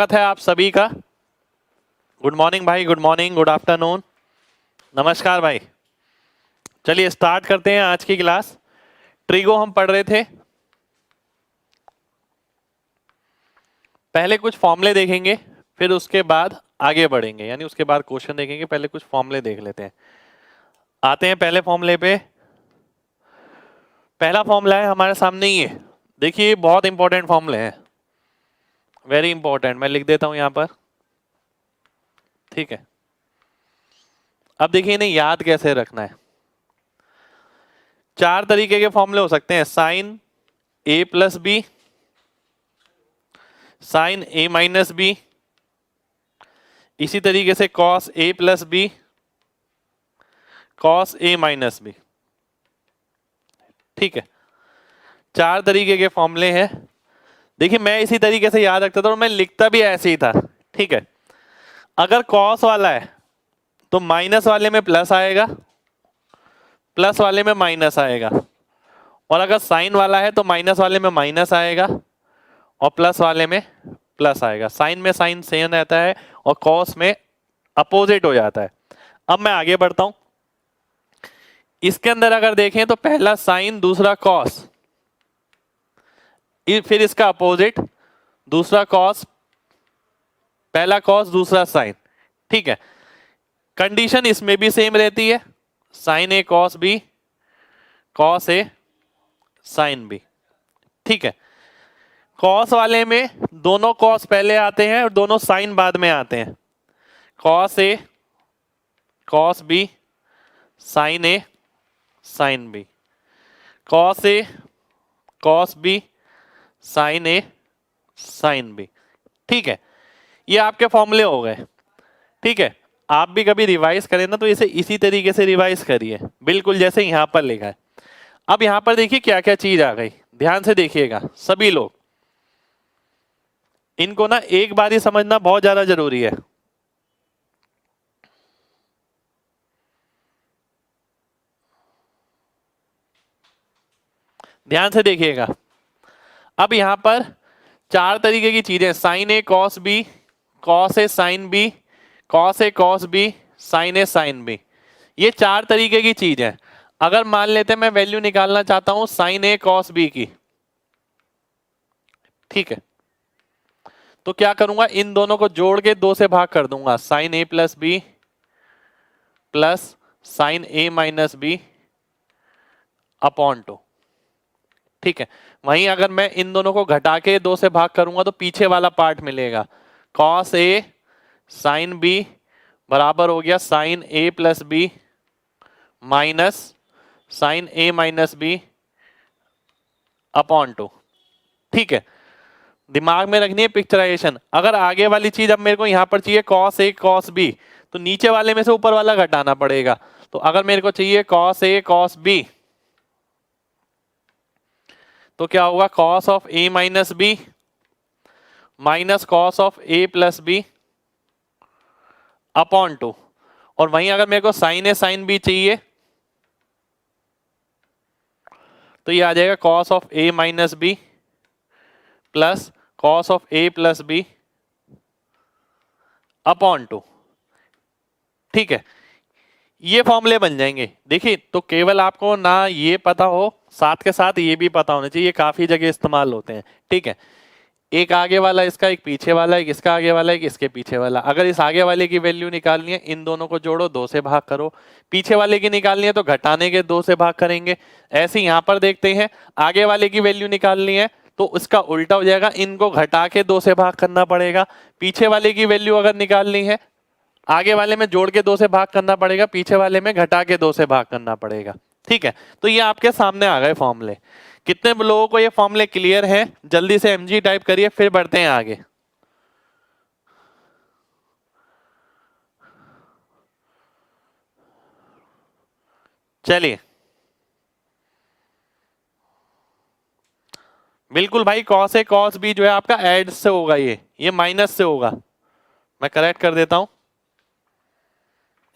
स्वागत है आप सभी का। गुड मॉर्निंग भाई, गुड मॉर्निंग, गुड आफ्टरनून, नमस्कार भाई। चलिए स्टार्ट करते हैं आज की क्लास। ट्रिगो हम पढ़ रहे थे, पहले कुछ फॉर्मूले देखेंगे फिर उसके बाद आगे बढ़ेंगे, यानी उसके बाद क्वेश्चन देखेंगे। पहले कुछ फॉर्मूले देख लेते हैं। आते हैं पहले फॉर्मूले पे। पहला फॉर्मूला है हमारे सामने ही है, देखिए बहुत इंपॉर्टेंट फॉर्मूले हैं, वेरी इंपॉर्टेंट। मैं लिख देता हूं यहां पर, ठीक है। अब देखिए इन्हें याद कैसे रखना है। चार तरीके के फॉर्मूले हो सकते हैं, sign A plus B, sign A minus B, इसी तरीके से cos A plus B, cos A minus B, ठीक है। चार तरीके के फॉर्मूले हैं। देखिए मैं इसी तरीके से याद रखता था और मैं लिखता भी ऐसे ही था, ठीक है। अगर कॉस वाला है तो माइनस वाले में प्लस आएगा, प्लस वाले में माइनस आएगा, और अगर साइन वाला है तो माइनस वाले में माइनस आएगा और प्लस वाले में प्लस आएगा। साइन में साइन सेम रहता है और कॉस में अपोजिट हो जाता है। अब मैं आगे बढ़ता हूं। इसके अंदर अगर देखें तो पहला साइन दूसरा कॉस, फिर इसका अपोजिट दूसरा कॉस, पहला कॉस दूसरा साइन, ठीक है। कंडीशन इसमें भी सेम रहती है, sine A cos B, cos A sine B, ठीक है। कॉस वाले में दोनों कॉस पहले आते हैं और दोनों साइन बाद में आते हैं। Cos A cos B, sign A sine B, cos A cos B, sign A sine B, ठीक है। ये आपके फॉर्मूले हो गए, ठीक है। आप भी कभी रिवाइज करें ना तो इसे इसी तरीके से रिवाइज करिए, बिल्कुल जैसे यहां पर लिखा है। अब यहां पर देखिए क्या क्या चीज आ गई, ध्यान से देखिएगा सभी लोग। इनको ना एक बार ही समझना बहुत ज्यादा जरूरी है। ध्यान से देखिएगा। अब यहां पर चार तरीके की चीजें, sign A cos B, cos A sine B, cos A cos B, sign A sine B, ये चार तरीके की चीज है। अगर मान लेते हैं मैं वैल्यू निकालना चाहता हूं साइन ए कॉस बी की, ठीक है, तो क्या करूंगा, इन दोनों को जोड़ के दो से भाग कर दूंगा, sign A plus B plus sign A minus B upon 2, ठीक है। वहीं अगर मैं इन दोनों को घटा के दो से भाग करूंगा तो पीछे वाला पार्ट मिलेगा, कॉस ए साइन बी बराबर हो गया sine A plus B minus sign A minus B upon 2, ठीक है। दिमाग में रखनी है पिक्चराइजेशन। अगर आगे वाली चीज अब मेरे को यहां पर चाहिए कॉस ए कॉस बी, तो नीचे वाले में से ऊपर वाला घटाना पड़ेगा। तो अगर मेरे को चाहिए कॉस ए कॉस बी, तो क्या होगा, cos of A minus B minus cos of A plus B upon 2। और वहीं अगर मेरे को साइन ए साइन बी चाहिए तो ये आ जाएगा cos of A minus B plus cos of A plus B upon 2, ठीक है। ये फॉर्मूले बन जाएंगे। देखिए तो केवल आपको ना ये पता हो, साथ के साथ ये भी पता होना चाहिए, ये काफी जगह इस्तेमाल होते हैं, ठीक है। एक आगे वाला इसका, एक पीछे वाला, एक इसका आगे वाला, एक इसके पीछे वाला। अगर इस आगे वाले की वैल्यू निकालनी है, इन दोनों को जोड़ो, दो से भाग करो। पीछे वाले की निकालनी है तो घटाने के दो से भाग करेंगे। ऐसे यहां पर देखते हैं, आगे वाले की वैल्यू निकालनी है तो उसका उल्टा हो जाएगा, इनको घटा के दो से भाग करना पड़ेगा। पीछे वाले की वैल्यू अगर निकालनी है, आगे वाले में जोड़ के दो से भाग करना पड़ेगा, पीछे वाले में घटा के दो से भाग करना पड़ेगा, ठीक है। तो ये आपके सामने आ गए फॉर्मूले। कितने लोगों को ये फॉर्मूले क्लियर है? जल्दी से एमजी टाइप करिए, फिर बढ़ते हैं आगे। चलिए बिल्कुल भाई, कॉस ए कॉस बी जो है आपका ऐड से होगा, ये माइनस से होगा। मैं करेक्ट कर देता हूं,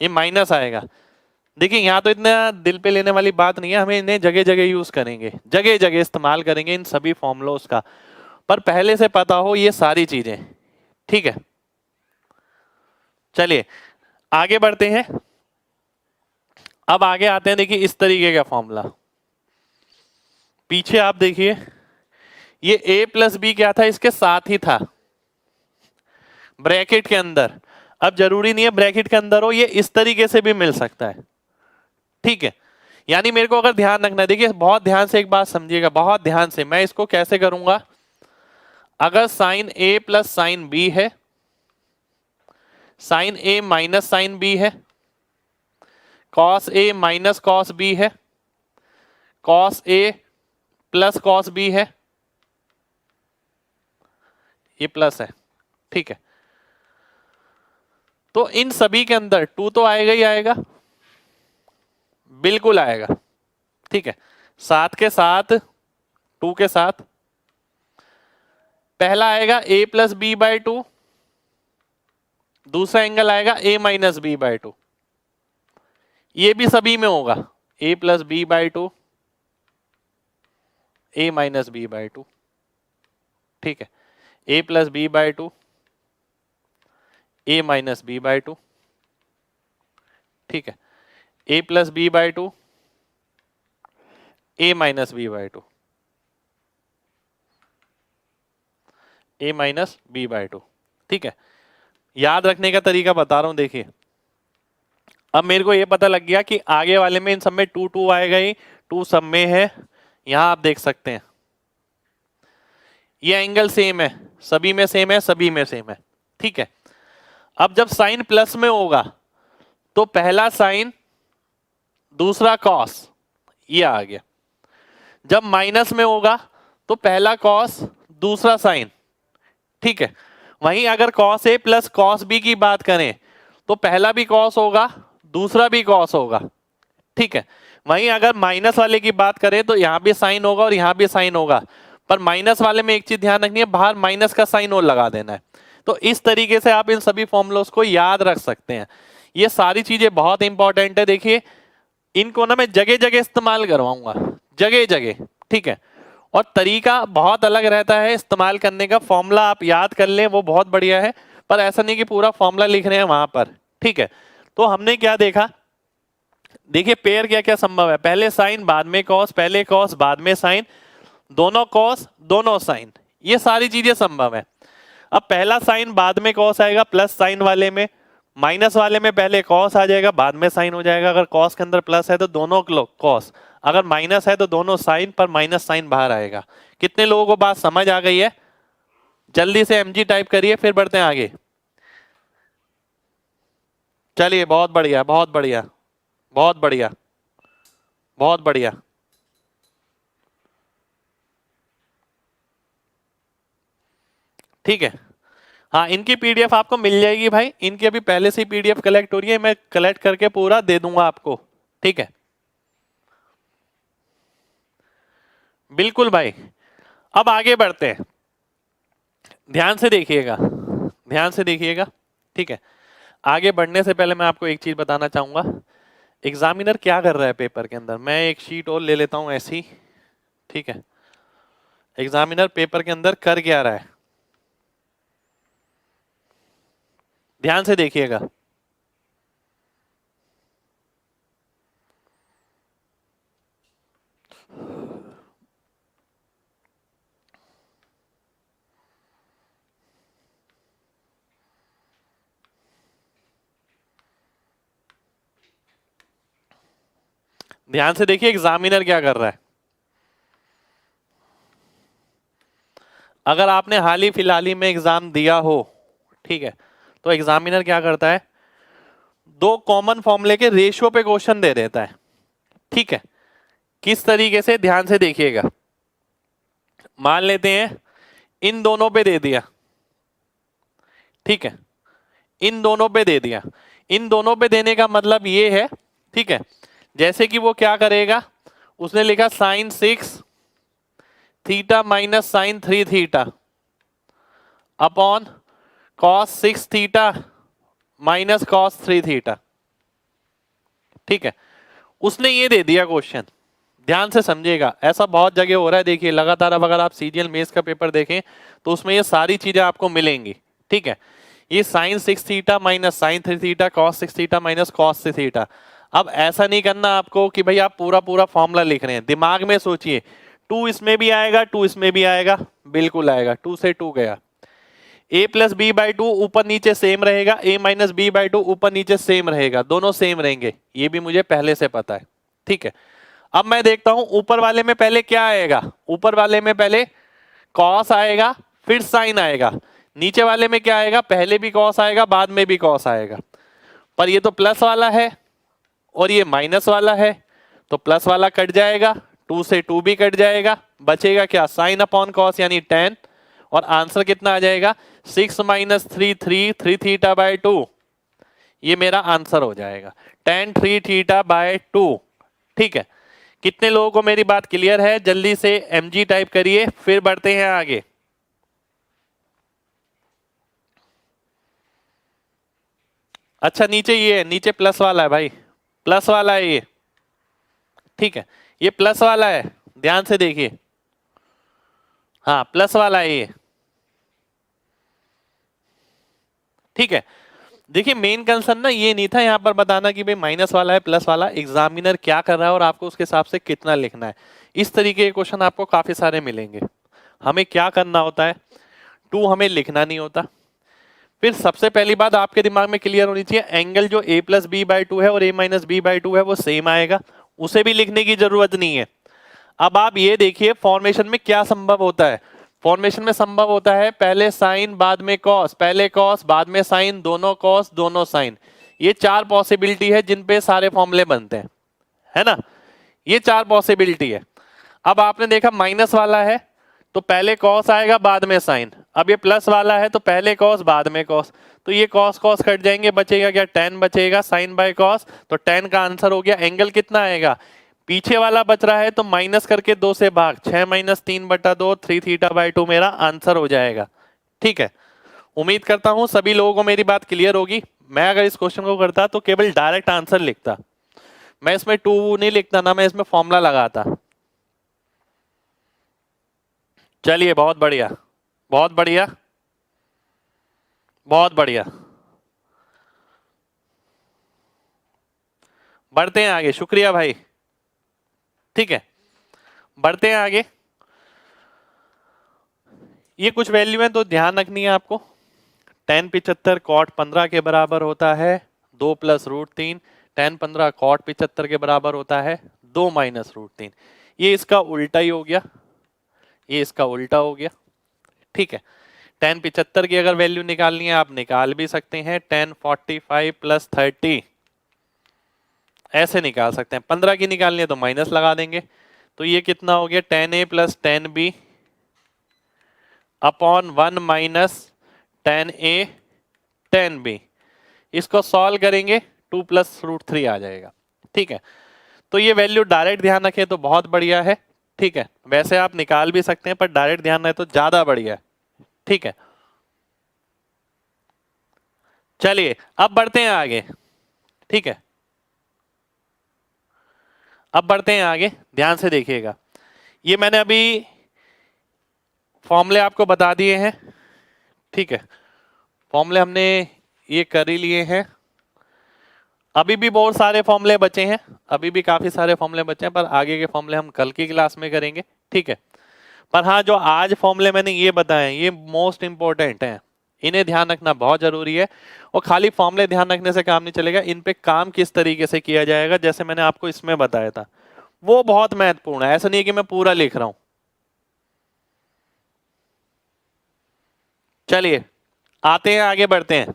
ये माइनस आएगा। देखिए यहाँ तो इतना दिल पे लेने वाली बात नहीं है, हमें इन्हें जगह जगह यूज करेंगे, जगह जगह इस्तेमाल करेंगे इन सभी फॉर्मूलों का। पर पहले से पता हो ये सारी चीजें, ठीक है, चलिए आगे बढ़ते हैं। अब आगे आते हैं, देखिए इस तरीके का फॉर्मूला। पीछे आप देखिए, ये a प्लस बी क्या था, इसके साथ ही था ब्रैकेट के अंदर। अब जरूरी नहीं है ब्रैकेट के अंदर हो, ये इस तरीके से भी मिल सकता है। ठीक है, यानी मेरे को अगर ध्यान रखना है, देखिए बहुत ध्यान से एक बात समझिएगा, बहुत ध्यान से। मैं इसको कैसे करूंगा, अगर sine a plus sine B है, sine a minus sine B है, cos a minus cos B है, cos a plus cos B है, ये प्लस है। ठीक है, तो इन सभी के अंदर 2 तो आएगा ही आएगा, बिल्कुल आएगा। ठीक है, साथ के साथ 2 के साथ पहला आएगा a प्लस बी बाई 2, दूसरा एंगल आएगा a माइनस बी बाई 2। ये भी सभी में होगा, a plus B by 2, a minus B by 2। ठीक है, a plus B by 2, a minus B by 2। ठीक है, a plus B by 2, a minus B by 2, a minus B by 2। ठीक है, याद रखने का तरीका बता रहा हूं, देखिए अब मेरे को ये पता लग गया कि आगे वाले में इन सब में 2 2 आएगा ही, 2 सब में है। यहां आप देख सकते हैं ये एंगल सेम है, सभी में सेम है, सभी में सेम है। ठीक है, अब जब साइन प्लस में होगा तो पहला साइन दूसरा कॉस, ये आ गया। जब माइनस में होगा तो पहला कॉस दूसरा साइन। ठीक है, वहीं अगर cos A plus cos B की बात करें तो पहला भी कॉस होगा, दूसरा भी कॉस होगा। ठीक है, वहीं अगर माइनस वाले की बात करें तो यहां भी साइन होगा और यहां भी साइन होगा, पर माइनस वाले में एक चीज ध्यान रखनी है, बाहर माइनस का साइन और लगा देना है। तो इस तरीके से आप इन सभी फॉर्मूलोस को याद रख सकते हैं। ये सारी चीजें बहुत इंपॉर्टेंट है, देखिए इनको ना मैं जगह जगह इस्तेमाल करवाऊंगा, जगह जगह। ठीक है, और तरीका बहुत अलग रहता है इस्तेमाल करने का। फॉर्मूला आप याद कर लें वो बहुत बढ़िया है, पर ऐसा नहीं कि पूरा फॉर्मूला लिख रहे हैं वहां पर। ठीक है, तो हमने क्या देखा, देखिए पेयर क्या क्या संभव है, पहले साइन बाद में कॉस, पहले कॉस बाद में साइन, दोनों कॉस दोनों साइन, ये सारी चीजें संभव है। अब पहला साइन बाद में कॉस आएगा प्लस साइन वाले में, माइनस वाले में पहले कॉस आ जाएगा बाद में साइन हो जाएगा। अगर कॉस के अंदर प्लस है तो दोनों कॉस, अगर माइनस है तो दोनों साइन, पर माइनस साइन बाहर आएगा। कितने लोगों को बात समझ आ गई है? जल्दी से mg टाइप करिए, फिर बढ़ते हैं आगे। चलिए बहुत बढ़िया, बहुत बढ़िया, बहुत बढ़िया, बहुत बढ़िया। ठीक है, हाँ इनकी पीडीएफ आपको मिल जाएगी भाई, इनकी अभी पहले से ही पीडीएफ कलेक्ट हो रही है, मैं कलेक्ट करके पूरा दे दूंगा आपको। ठीक है, बिल्कुल भाई। अब आगे बढ़ते हैं, ध्यान से देखिएगा, ध्यान से देखिएगा। ठीक है, आगे बढ़ने से पहले मैं आपको एक चीज बताना चाहूंगा, एग्जामिनर क्या कर रहा है पेपर के अंदर। मैं एक शीट और ले लेता हूं ऐसी। ठीक है, एग्जामिनर पेपर के अंदर कर क्या रहा है, ध्यान से देखिएगा। ध्यान से देखिए एग्जामिनर क्या कर रहा है। अगर आपने हाल ही फिलहाल ही में एग्जाम दिया हो, ठीक है, तो एग्जामिनर क्या करता है, 2 कॉमन फॉर्मूले के रेशियो पे क्वेश्चन दे देता है। ठीक है, किस तरीके से, ध्यान से देखिएगा। मान लेते हैं इन दोनों पे दे दिया, ठीक है, इन दोनों पे दे दिया। इन दोनों पे देने का मतलब ये है, ठीक है, जैसे कि वो क्या करेगा, उसने लिखा sine 6 theta minus sine 3 theta upon cos 6 theta minus cos 3 theta. ठीक है, उसने ये दे दिया क्वेश्चन। ध्यान से समझिएगा, ऐसा बहुत जगह हो रहा है, देखिए लगातार। अब अगर आप सीजीएल मेंस का पेपर देखें तो उसमें ये सारी चीजें आपको मिलेंगी। ठीक है, ये sine 6 theta minus sine 3 theta cos 6 theta minus cos 3 theta. अब ऐसा नहीं करना आपको कि भाई आप पूरा पूरा फॉर्मूला लिख रहे हैं, दिमाग में सोचिए 2 इसमें भी आएगा 2 इसमें भी आएगा, बिल्कुल आएगा, 2 से 2 गया। a plus B by two ऊपर नीचे सेम रहेगा, a minus B by two ऊपर नीचे सेम रहेगा, दोनों सेम रहेंगे, ये भी मुझे पहले से पता है। ठीक है, अब मैं देखता हूं ऊपर वाले में पहले क्या आएगा, ऊपर वाले में पहले कॉस आएगा फिर साइन आएगा, नीचे वाले में क्या आएगा, पहले भी कॉस आएगा बाद में भी कॉस आएगा। पर ये तो प्लस वाला है और ये माइनस वाला है, तो प्लस वाला कट जाएगा, 2 से 2 भी कट जाएगा, बचेगा क्या, साइन अपॉन कॉस यानी tan, और आंसर कितना आ जाएगा 6 माइनस 3 थीटा बाय 2, ये मेरा आंसर हो जाएगा tan 3 थीटा बाय 2। ठीक है, कितने लोगों को मेरी बात क्लियर है, जल्दी से mg टाइप करिए, फिर बढ़ते हैं आगे। अच्छा नीचे ये है, नीचे प्लस वाला है भाई, प्लस वाला है ये। ठीक है, ये प्लस वाला है, ध्यान से देखिए, हाँ प्लस वाला है ये। ठीक है, देखिए मेन कंसर्न ना ये नहीं था यहाँ पर बताना कि भाई माइनस वाला है प्लस वाला, एग्जामिनर क्या कर रहा है और आपको उसके हिसाब से कितना लिखना है। इस तरीके के क्वेश्चन आपको काफी सारे मिलेंगे। हमें क्या करना होता है, 2 हमें लिखना नहीं होता। फिर सबसे पहली बात आपके दिमाग में क्लियर होनी चाहिए, एंगल जो a plus B by two है और a minus B by two है वो सेम आएगा, उसे भी लिखने की जरूरत नहीं है। अब आप ये देखिए फॉर्मेशन में क्या संभव होता है, फॉर्मेशन में संभव होता है पहले साइन बाद में कॉस, पहले कॉस बाद में साइन, दोनों कॉस दोनों साइन, ये 4 पॉसिबिलिटी है जिन पे सारे फॉर्मूले बनते हैं, है ना, ये 4 पॉसिबिलिटी है। अब आपने देखा माइनस वाला है तो पहले कॉस आएगा बाद में साइन, अब ये प्लस वाला है तो पहले कॉस बाद में कॉस, तो ये कॉस कॉस कट जाएंगे, बचेगा क्या tan बचेगा, साइन बाय कॉस, तो tan का आंसर हो गया। एंगल कितना आएगा, पीछे वाला बच रहा है तो माइनस करके 2 से भाग, 6 माइनस 3/2 3 थीटा बाई 2 मेरा आंसर हो जाएगा। ठीक है, उम्मीद करता हूं सभी लोगों को मेरी बात क्लियर होगी। मैं अगर इस क्वेश्चन को करता तो केवल डायरेक्ट आंसर लिखता, मैं इसमें 2 नहीं लिखता ना, मैं इसमें फॉर्मूला लगाता। चलिए बहुत बढ़िया, बहुत बढ़िया, बहुत बढ़िया, बढ़ते हैं आगे, शुक्रिया भाई। ठीक है, बढ़ते हैं आगे, ये कुछ वैल्यू है तो ध्यान रखनी है आपको। tan 75 cot 15 के बराबर होता है 2 प्लस रूट 3, tan 15 cot 75 के बराबर होता है 2 माइनस रूट 3, ये इसका उल्टा ही हो गया, ये इसका उल्टा हो गया। ठीक है, tan 75 की अगर वैल्यू निकालनी है आप निकाल भी सकते हैं, tan 45 प्लस 30 ऐसे निकाल सकते हैं, 15 की निकालनी है तो माइनस लगा देंगे, तो ये कितना हो गया tan a plus tan b upon 1 minus tan a tan b, इसको सॉल्व करेंगे 2 प्लस रूट 3 आ जाएगा। ठीक है, तो ये वैल्यू डायरेक्ट ध्यान रखें तो बहुत बढ़िया है। ठीक है, वैसे आप निकाल भी सकते हैं पर डायरेक्ट ध्यान रहे तो ज्यादा बढ़िया है। ठीक है, चलिए अब बढ़ते हैं आगे। ठीक है, अब बढ़ते हैं आगे, ध्यान से देखिएगा, ये मैंने अभी फॉर्मूले आपको बता दिए हैं। ठीक है, फॉर्मूले हमने ये कर ही लिए हैं, अभी भी बहुत सारे फॉर्मूले बचे हैं, अभी भी काफी सारे फॉर्मूले बचे हैं, पर आगे के फॉर्मूले हम कल की क्लास में करेंगे। ठीक है, पर हाँ जो आज फॉर्मूले मैंने ये बताए ये मोस्ट इंपॉर्टेंट हैं, इन्हें ध्यान रखना बहुत जरूरी है। और खाली फॉर्मूले ध्यान रखने से काम नहीं चलेगा, इन पे काम किस तरीके से किया जाएगा जैसे मैंने आपको इसमें बताया था वो बहुत महत्वपूर्ण है, ऐसा नहीं है कि मैं पूरा लिख रहा हूं। चलिए आते हैं आगे बढ़ते हैं।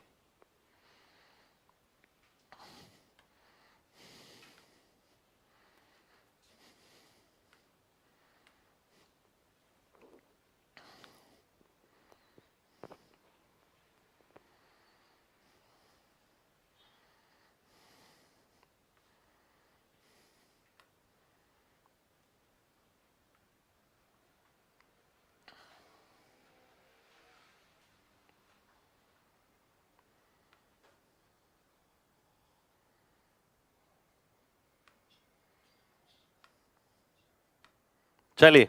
चलिए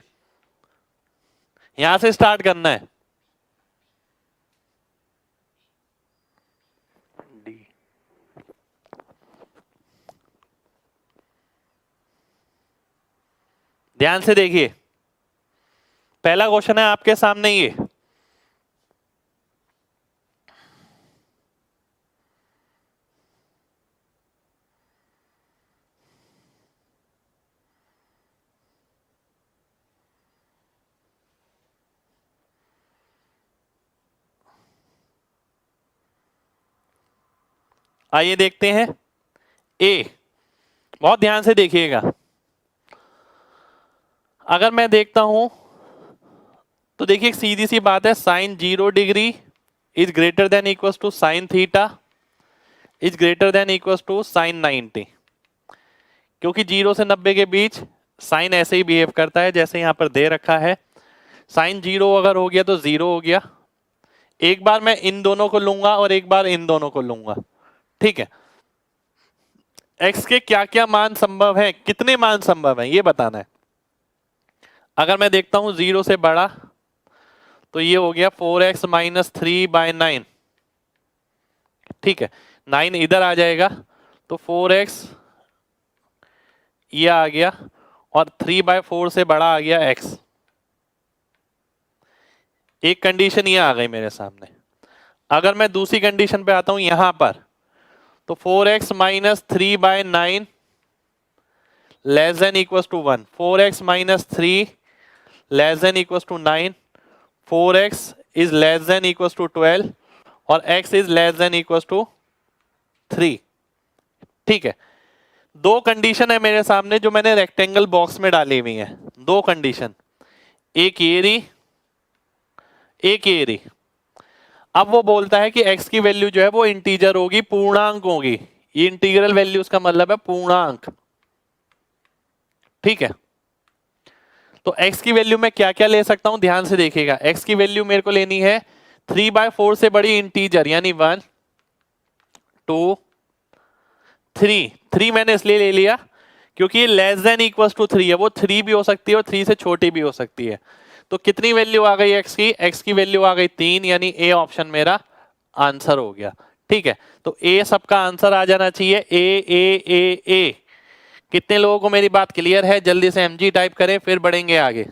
यहां से स्टार्ट करना है। डी। ध्यान से देखिए, पहला क्वेश्चन है आपके सामने ये। आइए देखते हैं ए। बहुत ध्यान से देखिएगा, अगर मैं देखता हूं तो देखिए एक सीधी सी बात है, sine 0 degree is greater than equal to sine theta is greater than equal to sine 90। क्योंकि 0 से 90 के बीच साइन ऐसे ही बिहेव करता है जैसे यहां पर दे रखा है। साइन 0 अगर हो गया तो 0 हो गया। एक बार मैं इन दोनों को लूंगा और एक बार इन दोनों को लूंगा, ठीक है। x के क्या क्या मान संभव है, कितने मान संभव है ये बताना है। अगर मैं देखता हूं 0 से बड़ा तो ये हो गया 4x माइनस 3/9, ठीक है। 9 इधर आ जाएगा तो 4x ये आ गया और 3/4 से बड़ा आ गया x। एक कंडीशन ये आ गई मेरे सामने। अगर मैं दूसरी कंडीशन पे आता हूं यहां पर, तो 4x minus 3/9 less than equal to 1, 4x minus 3 less than equal to 9, 4x is less than equal to 12 और x is less than equal to 3, ठीक है। दो कंडीशन है मेरे सामने जो मैंने रेक्टेंगल बॉक्स में डाली हुई है। दो कंडीशन, एक ये रही, एक ये रही। अब वो बोलता है कि x की वैल्यू जो है वो इंटीजर होगी, पूर्णांक होगी। ये इंटीग्रल वैल्यू उसका मतलब है पूर्णांक, ठीक है। तो x की वैल्यू मैं क्या क्या ले सकता हूं, ध्यान से देखिएगा। x की वैल्यू मेरे को लेनी है 3/4 से बड़ी इंटीजर, यानी 1 2 3। 3 मैंने इसलिए ले लिया क्योंकि ये लेस देन इक्वल टू 3 है, वो 3 भी हो सकती है और 3 से छोटी भी हो सकती है। तो कितनी वैल्यू आ गई x की, x की वैल्यू आ गई 3, यानी ए ऑप्शन मेरा आंसर हो गया, ठीक है। तो ए सबका आंसर आ जाना चाहिए, ए ए ए ए। कितने लोगों को मेरी बात क्लियर है? जल्दी से mg टाइप करें फिर बढ़ेंगे आगे।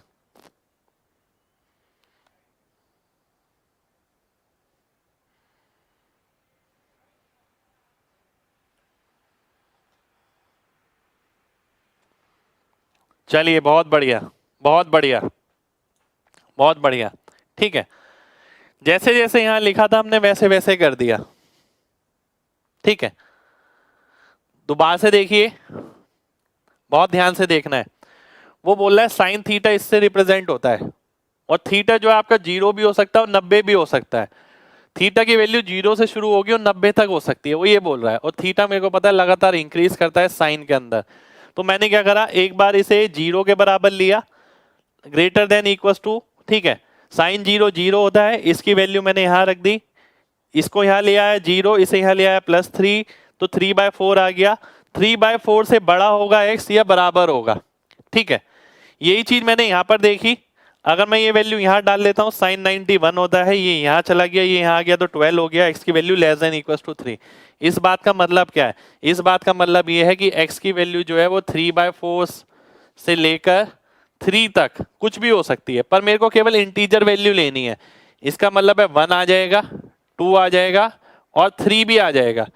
चलिए बहुत बढ़िया, बहुत बढ़िया, बहुत बढ़िया, ठीक है। जैसे जैसे यहां लिखा था हमने वैसे वैसे कर दिया, ठीक है। दोबारा से देखिए, बहुत ध्यान से देखना है। वो बोल रहा है साइन थीटा इससे रिप्रेजेंट होता है, और थीटा जो है आपका 0 भी हो सकता है और 90 भी हो सकता है। थीटा की वैल्यू 0 से शुरू होगी और 90 तक हो सकती है, वो ये बोल रहा है। और थीटा मेरे को पता है लगातार इंक्रीज करता है साइन के अंदर। तो मैंने क्या करा, एक बार इसे 0 के बराबर लिया, ग्रेटर देन इक्वल टू, ठीक है। साइन 0 0 होता है, इसकी वैल्यू मैंने यहां रख दी। इसको यहां ले आया 0, इसे यहां ले आया +3, तो 3/4 आ गया। 3/4 से बड़ा होगा x या बराबर होगा, ठीक है। यही चीज मैंने यहां पर देखी। अगर मैं ये वैल्यू यहां डाल लेता हूं, साइन 91 होता है, ये यहां चला गया, ये यहां आ गया, तो 12 हो गया। x की value less than equal to 3। इस बात का मतलब क्या है? इस बात का मतलब ये है कि x की वैल्यू जो है वो 3/4 से लेकर 3 तक कुछ भी हो सकती है, पर मेरे को केवल इंटीजर वैल्यू लेनी है। इसका मतलब है 1 आ जाएगा, 2 आ जाएगा और 3 भी आ जाएगा।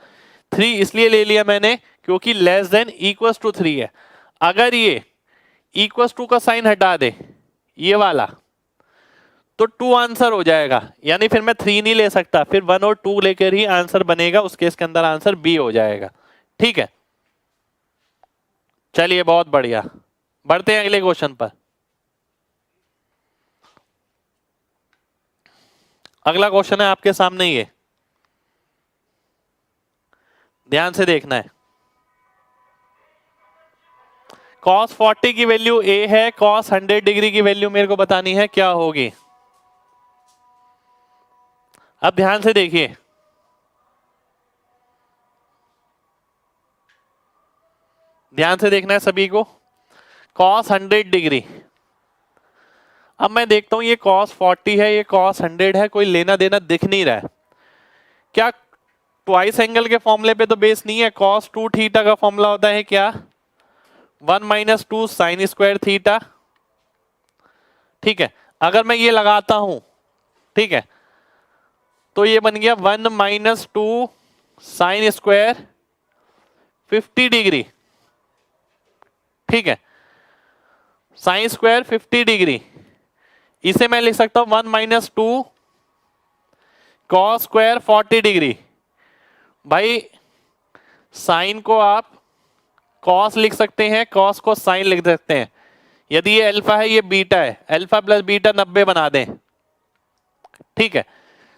3 इसलिए ले लिया मैंने क्योंकि लेस देन इक्वल टू 3 है। अगर ये इक्वल टू का साइन हटा दे, ये वाला, तो 2 आंसर हो जाएगा। यानी फिर मैं 3 नहीं ले सकता, फिर 1 और 2 लेकर ही आंसर बनेगा। उस केस के अंदर आंसर बी हो जाएगा, ठीक है। चलिए बहुत बढ़िया, बढ़ते हैं अगले क्वेश्चन पर। अगला क्वेश्चन है आपके सामने, ये ध्यान से देखना है। cos 40 की वैल्यू a है, cos 100 डिग्री की वैल्यू मेरे को बतानी है क्या होगी। अब ध्यान से देखिए, ध्यान से देखना है सभी को। cos 100 डिग्री, अब मैं देखता हूं ये cos 40 है, ये cos 100 है, कोई लेना देना दिख नहीं रहा है। क्या ट्वाइस एंगल के फॉर्मूले पे तो बेस नहीं है। cos 2 थीटा का फॉर्मूला होता है क्या, 1 माइनस 2 साइन स्क्वायर थीटा। ठीक है, अगर मैं ये लगाता हूं, ठीक है, तो ये बन गया 1 माइनस 2 साइन स्क्वायर 50 डिग्री। ठीक है, साइन स्क्वायर 50 डिग्री, इसे मैं लिख सकता हूं 1 माइनस 2 कॉस स्क्वायर 40 डिग्री। भाई साइन को आप कॉस लिख सकते हैं, कॉस को साइन लिख सकते हैं। यदि ये अल्फा है, ये बीटा है, अल्फा प्लस बीटा 90 बना दें। ठीक है,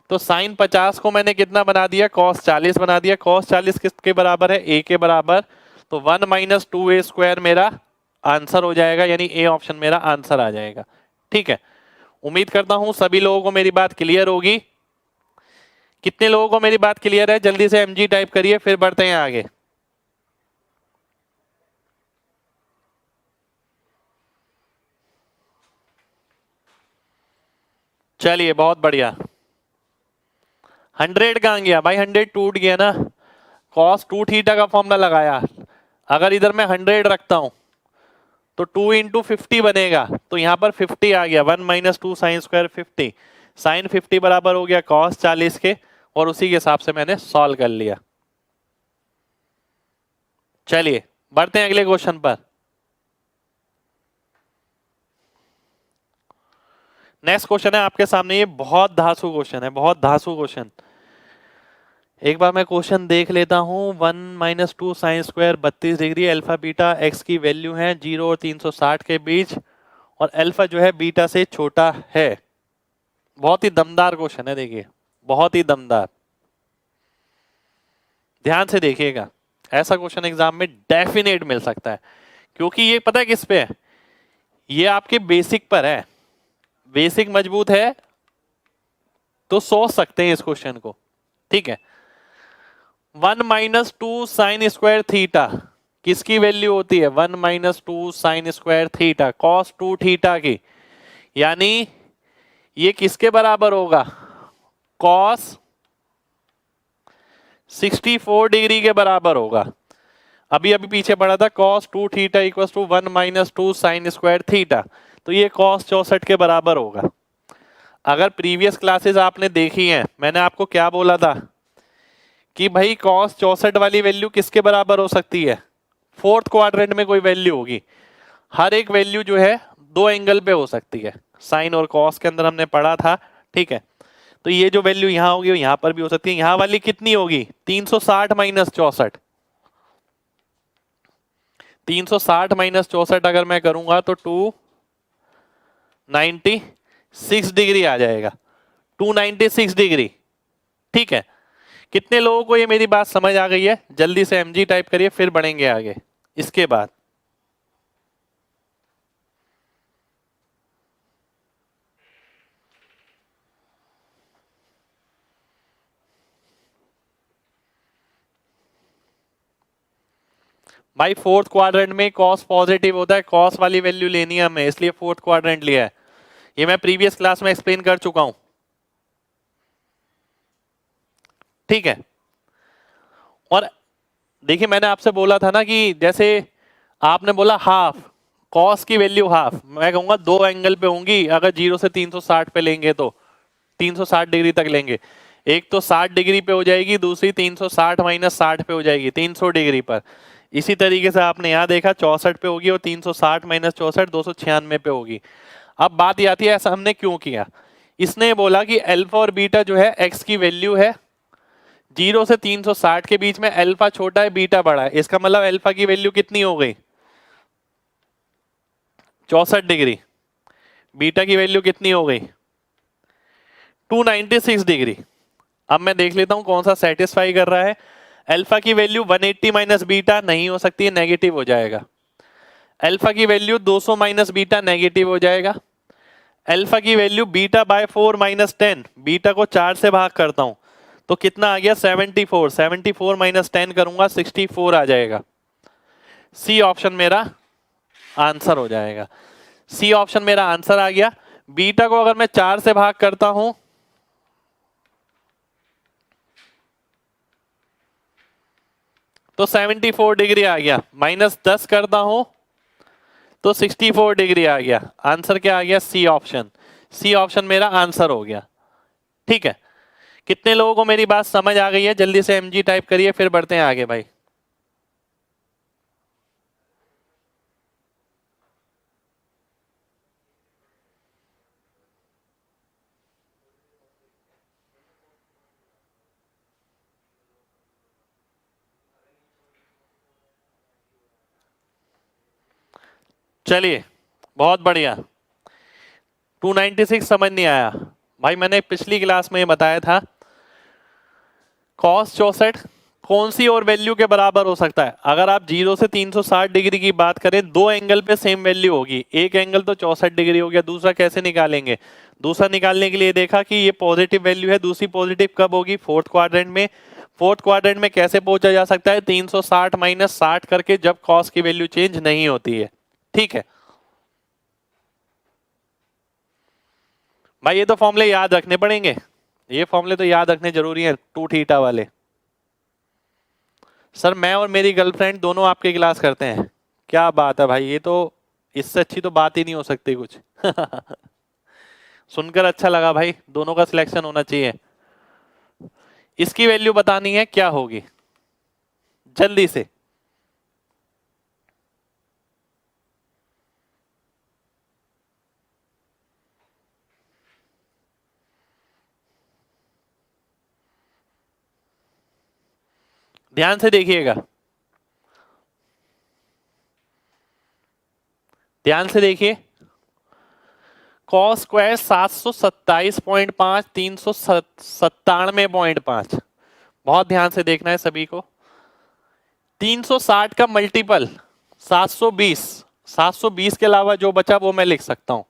तो साइन 50 को मैंने कितना बना दिया, कॉस 40 बना दिया। कॉस 40 किसके बराबर है, ए के बराबर। तो 1 माइनस 2a स्क्वायर मेरा आंसर हो जाएगा, यानी ए ऑप्शन मेरा आंसर आ जाएगा। ठीक है, उम्मीद करता हूं सभी लोगों को मेरी बात क्लियर होगी। कितने लोगों को मेरी बात क्लियर है, जल्दी से mg टाइप करिए, फिर बढ़ते हैं आगे। चलिए बहुत बढ़िया। 100 कहां गया भाई, 100 टूट गया ना। cos 2 थीटा का फॉर्मूला लगाया, अगर इधर मैं 100 रखता हूं तो 2 इंटू 50 बनेगा, तो यहां पर 50 आ गया। 1 माइनस 2 साइन स्क्वायर 50, साइन 50 बराबर हो गया cos 40 के, और उसी के हिसाब से मैंने सॉल्व कर लिया। चलिए बढ़ते हैं अगले क्वेश्चन पर। नेक्स्ट क्वेश्चन है आपके सामने, ये बहुत धांसू क्वेश्चन है, बहुत धांसू क्वेश्चन। एक बार मैं क्वेश्चन देख लेता हूं। 1 minus 2 sine square 32 degree, alpha beta x की वैल्यू है 0 और 360 के बीच, और अल्फा जो है बीटा से छोटा है। बहुत ही दमदार क्वेश्चन है, देखिए बहुत ही दमदार, ध्यान से देखिएगा। ऐसा क्वेश्चन एग्जाम में डेफिनेट मिल सकता है, क्योंकि ये पता है किस पे है, ये आपके बेसिक पर है। बेसिक मजबूत है तो सोच सकते हैं इस क्वेश्चन को। ठीक है, 1 माइनस 2 साइन स्क्वायर थीटा किसकी वैल्यू होती है, 1 minus 2 sine square theta cos 2 theta की, यानी ये किसके बराबर होगा, कॉस 64 डिग्री के बराबर होगा। अभी अभी पीछे पड़ा था cos 2 theta equal to 1 minus 2 sine square theta, तो ये cos 64 के बराबर होगा। अगर प्रीवियस क्लासेस आपने देखी हैं, मैंने आपको क्या बोला था कि भाई cos 64 वाली वैल्यू किसके बराबर हो सकती है, फोर्थ क्वाड्रेंट में कोई वैल्यू होगी। हर एक वैल्यू जो है दो एंगल पे हो सकती है, साइन और cos के अंदर हमने पढ़ा था। ठीक है, तो ये जो वैल्यू यहां होगी वो यहां पर भी हो सकती है। यहां वाली कितनी होगी, 360 माइनस 64, 360 माइनस 64 अगर मैं करूंगा तो 296 डिग्री आ जाएगा, 296 डिग्री। ठीक है, कितने लोगों को ये मेरी बात समझ आ गई है, जल्दी से mg टाइप करिए, फिर बढ़ेंगे आगे इसके बाद। भाई फोर्थ क्वाड्रेंट में cos पॉजिटिव होता है, cos वाली वैल्यू लेनी है हमें, इसलिए फोर्थ क्वाड्रेंट लिया है। ये मैं प्रीवियस क्लास में एक्सप्लेन कर चुका हूं। ठीक है, और देखिए मैंने आपसे बोला था ना कि जैसे आपने बोला हाफ, cos की वैल्यू हाफ, मैं कहूंगा दो एंगल पे होंगी। अगर 0 से 360 पे लेंगे तो 360 डिग्री तक लेंगे, एक तो 60 डिग्री पे हो जाएगी, दूसरी 360 माइनस 60 पे हो जाएगी, 300 डिग्री पर। इसी तरीके से आपने यहाँ देखा 64 पे होगी, और 360 माइनस 64 296 पे होगी। अब बात ये आती है ऐसा हमने क्यों किया, इसने बोला कि अल्फा और बीटा जो है एक्स की वैल्यू है 0 से 360 के बीच में, अल्फा छोटा है बीटा बड़ा है, इसका मतलब अल्फा की वैल्यू कितनी हो गई 64 डिग्री, बीटा की वैल्यू कितनी हो गई 296 डिग्री। अब मैं देख लेता हूं कौन सा सेटिस्फाई कर रहा है। अल्फा की वैल्यू 180 माइनस बीटा नहीं हो सकती है, नेगेटिव हो जाएगा। अल्फा की वैल्यू 200 माइनस बीटा नेगेटिव हो जाएगा। अल्फा की value beta by 4 minus 10, beta को 4 से भाग करता हूं तो कितना आ गया 74, 74 माइनस 10 करूंगा 64 आ जाएगा। सी ऑप्शन मेरा आंसर हो जाएगा, सी ऑप्शन मेरा आंसर आ गया। बीटा को अगर मैं 4 से भाग करता हूं तो 74 डिग्री आ गया, -10 करता हूं तो 64 डिग्री आ गया। आंसर क्या आ गया? C option. सी ऑप्शन मेरा आंसर हो गया। ठीक है, कितने लोगों को मेरी बात समझ आ गई है? जल्दी से एमजी टाइप करिए, फिर बढ़ते हैं आगे भाई। चलिए, बहुत बढ़िया। 296 समझ नहीं आया भाई, मैंने पिछली क्लास में ये बताया था cos 64 कौन सी और वैल्यू के बराबर हो सकता है? अगर आप 0 से 360 डिग्री की बात करें, दो एंगल पे सेम वैल्यू होगी। एक एंगल तो 64 डिग्री हो गया, दूसरा कैसे निकालेंगे? दूसरा निकालने के लिए देखा कि ये पॉजिटिव वैल्यू है, दूसरी पॉजिटिव कब होगी? फोर्थ क्वाड्रेंट में। फोर्थ क्वाड्रेंट में कैसे पहुंचा जा सकता है? 360 - 60 करके, जब cos की वैल्यू चेंज नहीं होती है। ठीक है भाई, ये तो फॉर्मूले याद रखने पड़ेंगे, ये फॉर्मूले तो याद रखने जरूरी है, 2 थीटा वाले। सर मैं और मेरी गर्लफ्रेंड दोनों आपके क्लास करते हैं। क्या बात है भाई, ये तो इससे अच्छी तो बात ही नहीं हो सकती कुछ। सुनकर अच्छा लगा भाई, दोनों का सिलेक्शन होना चाहिए। इसकी वैल्यू बतानी है, क्या होगी जल्दी से? ध्यान से देखिएगा, ध्यान से देखिए। Cos square 727.5, 397.5। बहुत ध्यान से देखना है सभी को। 360 का मल्टीपल 720, 720 के अलावा जो बचा वो मैं लिख सकता हूं।